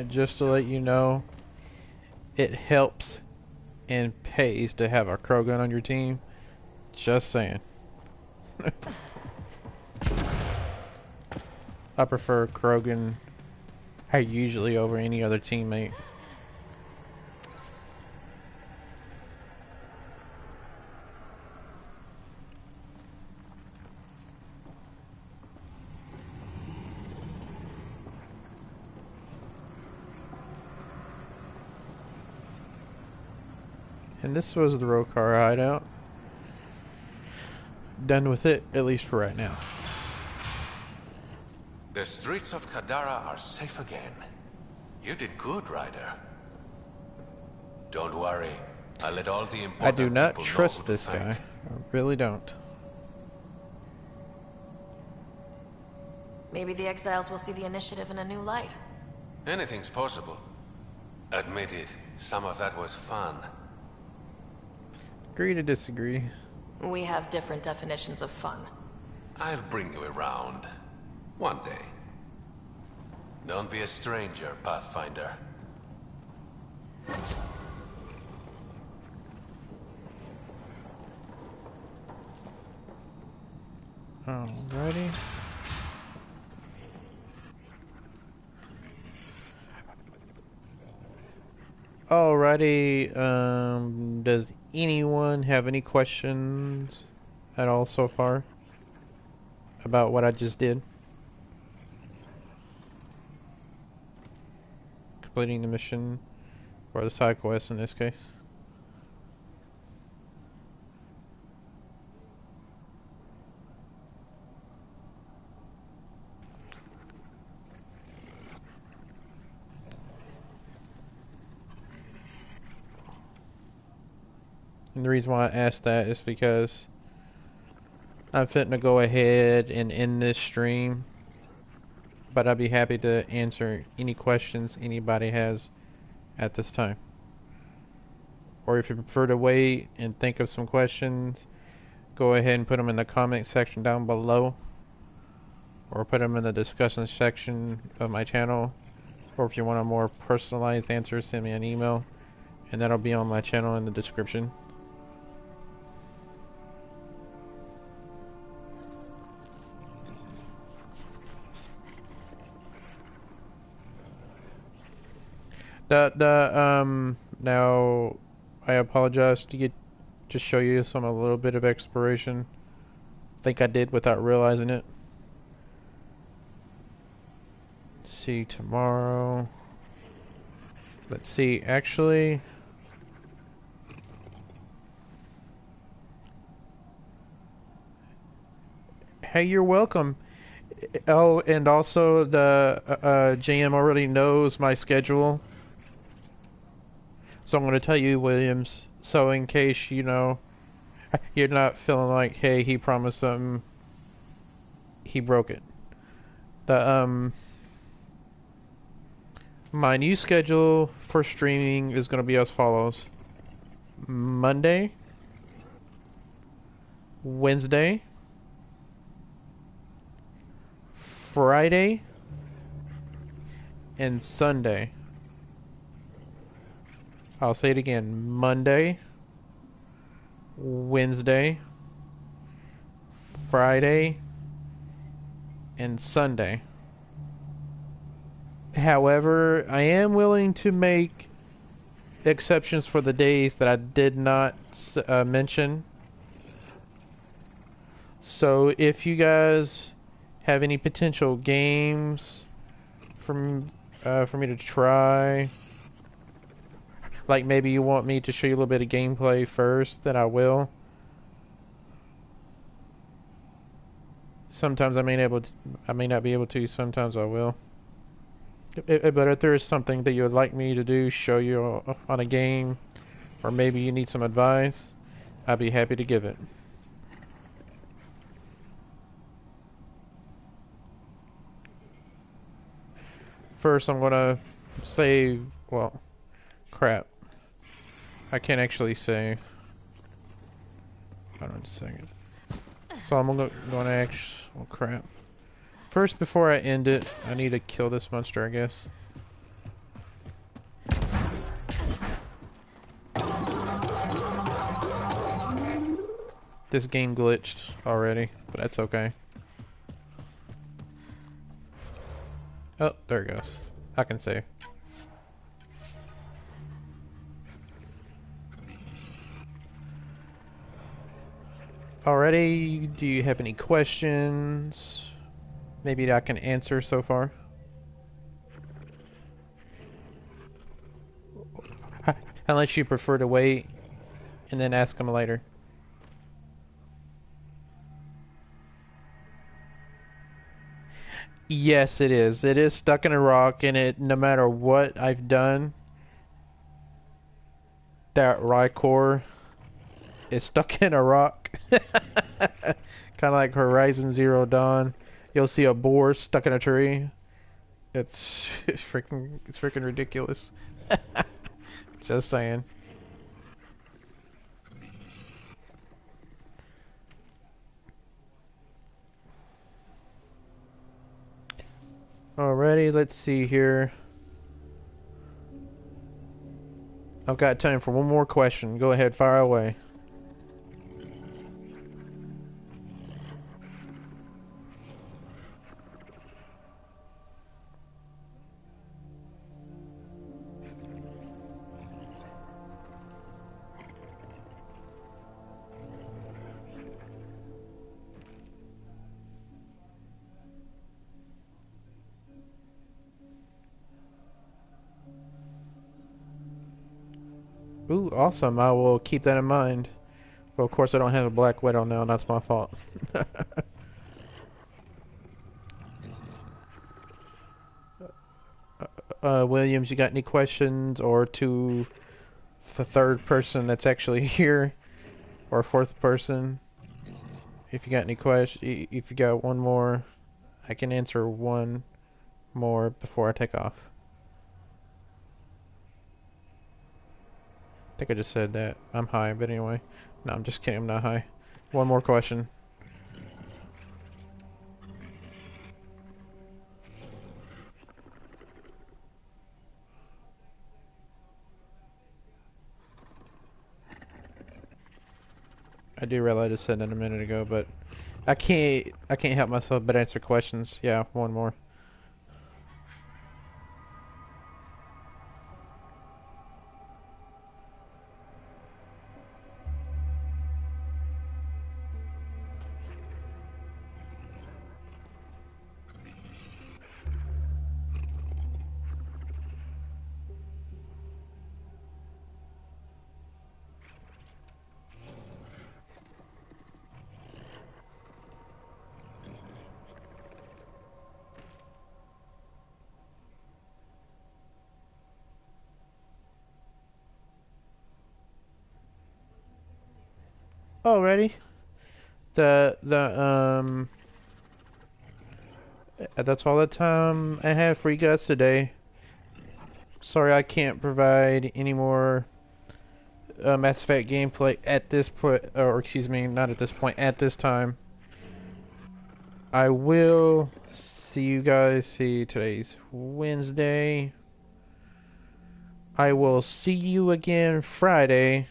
Just to let you know, it helps and pays to have a Krogan on your team. Just saying. I prefer Krogan usually over any other teammate. And this was the Rokar hideout. Done with it, at least for right now. The streets of Kadara are safe again. You did good, Ryder. Don't worry. I'll let all the important I do not people trust know who to this thank. guy. I really don't. Maybe the exiles will see the initiative in a new light. Anything's possible. Admit it, some of that was fun. Agree to disagree. We have different definitions of fun. I'll bring you around. One day. Don't be a stranger, Pathfinder. Alrighty. Alrighty, does anyone have any questions at all so far about what I just did? Completing the mission, or the side quest in this case. And the reason why I asked that is because I'm fitting to go ahead and end this stream, but I'd be happy to answer any questions anybody has at this time. Or if you prefer to wait and think of some questions, go ahead and put them in the comment section down below, or put them in the discussion section of my channel. Or if you want a more personalized answer, send me an email, and that'll be on my channel in the description. Now I apologize to just show you a little bit of exploration. I think I did without realizing it. Let's see, tomorrow. Let's see, actually. Hey, you're welcome. Oh, and also the GM already knows my schedule. So I'm going to tell you, Williams, so in case, you know, you're not feeling like, hey, he promised something, he broke it. My new schedule for streaming is going to be as follows. Monday, Wednesday, Friday, and Sunday. I'll say it again. Monday, Wednesday, Friday, and Sunday. However, I am willing to make exceptions for the days that I did not mention. So if you guys have any potential games for me to try, like maybe you want me to show you a little bit of gameplay first, then I will. Sometimes I may not be able to. Sometimes I will. But if there is something that you would like me to do, show you on a game, or maybe you need some advice, I'd be happy to give it. First, I'm gonna save. Well, crap. I can't actually save. Hold on just a second. So I'm gonna actually. Oh crap. First, before I end it, I need to kill this monster, I guess. This game glitched already, but that's okay. Oh, there it goes. I can save. Alrighty, do you have any questions? Maybe I can answer so far. Unless you prefer to wait and then ask them later. Yes, it is. It is stuck in a rock, and it, no matter what I've done, that Rykor is stuck in a rock. Kind of like Horizon Zero Dawn. You'll see a boar stuck in a tree. It's freaking ridiculous. Just saying. Alrighty, let's see here. I've got time for one more question. Go ahead, fire away. Ooh, awesome. I will keep that in mind. Well, of course, I don't have a Black Widow now, and that's my fault. Williams, you got any questions? Or to the third person that's actually here? Or fourth person? If you got any questions, if you got one more, I can answer one more before I take off. I think I just said that. I'm high, but anyway. No, I'm just kidding. I'm not high. One more question. I do realize I said that a minute ago, but I can't help myself but answer questions. Yeah, one more. Alrighty. That's all the time I have for you guys today. Sorry, I can't provide any more Mass Effect gameplay at this point, or excuse me, not at this point, at this time. I will see you guys. See, today's Wednesday. I will see you again Friday.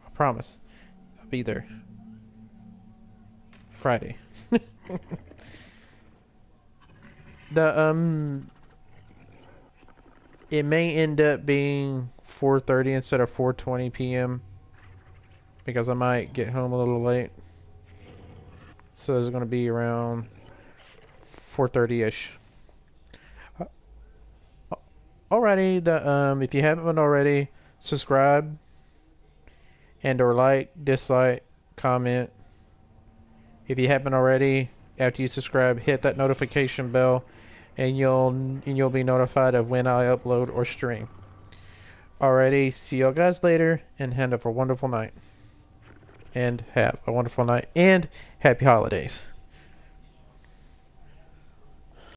I promise. I'll be there. Friday. It may end up being 4:30 instead of 4:20 p.m. because I might get home a little late. So it's going to be around 4:30-ish. Alrighty, if you haven't already, subscribe and or like, dislike, comment. If you haven't already, after you subscribe, hit that notification bell, and you'll be notified of when I upload or stream. Alrighty, see y'all guys later, and have a wonderful night. And have a wonderful night, and happy holidays.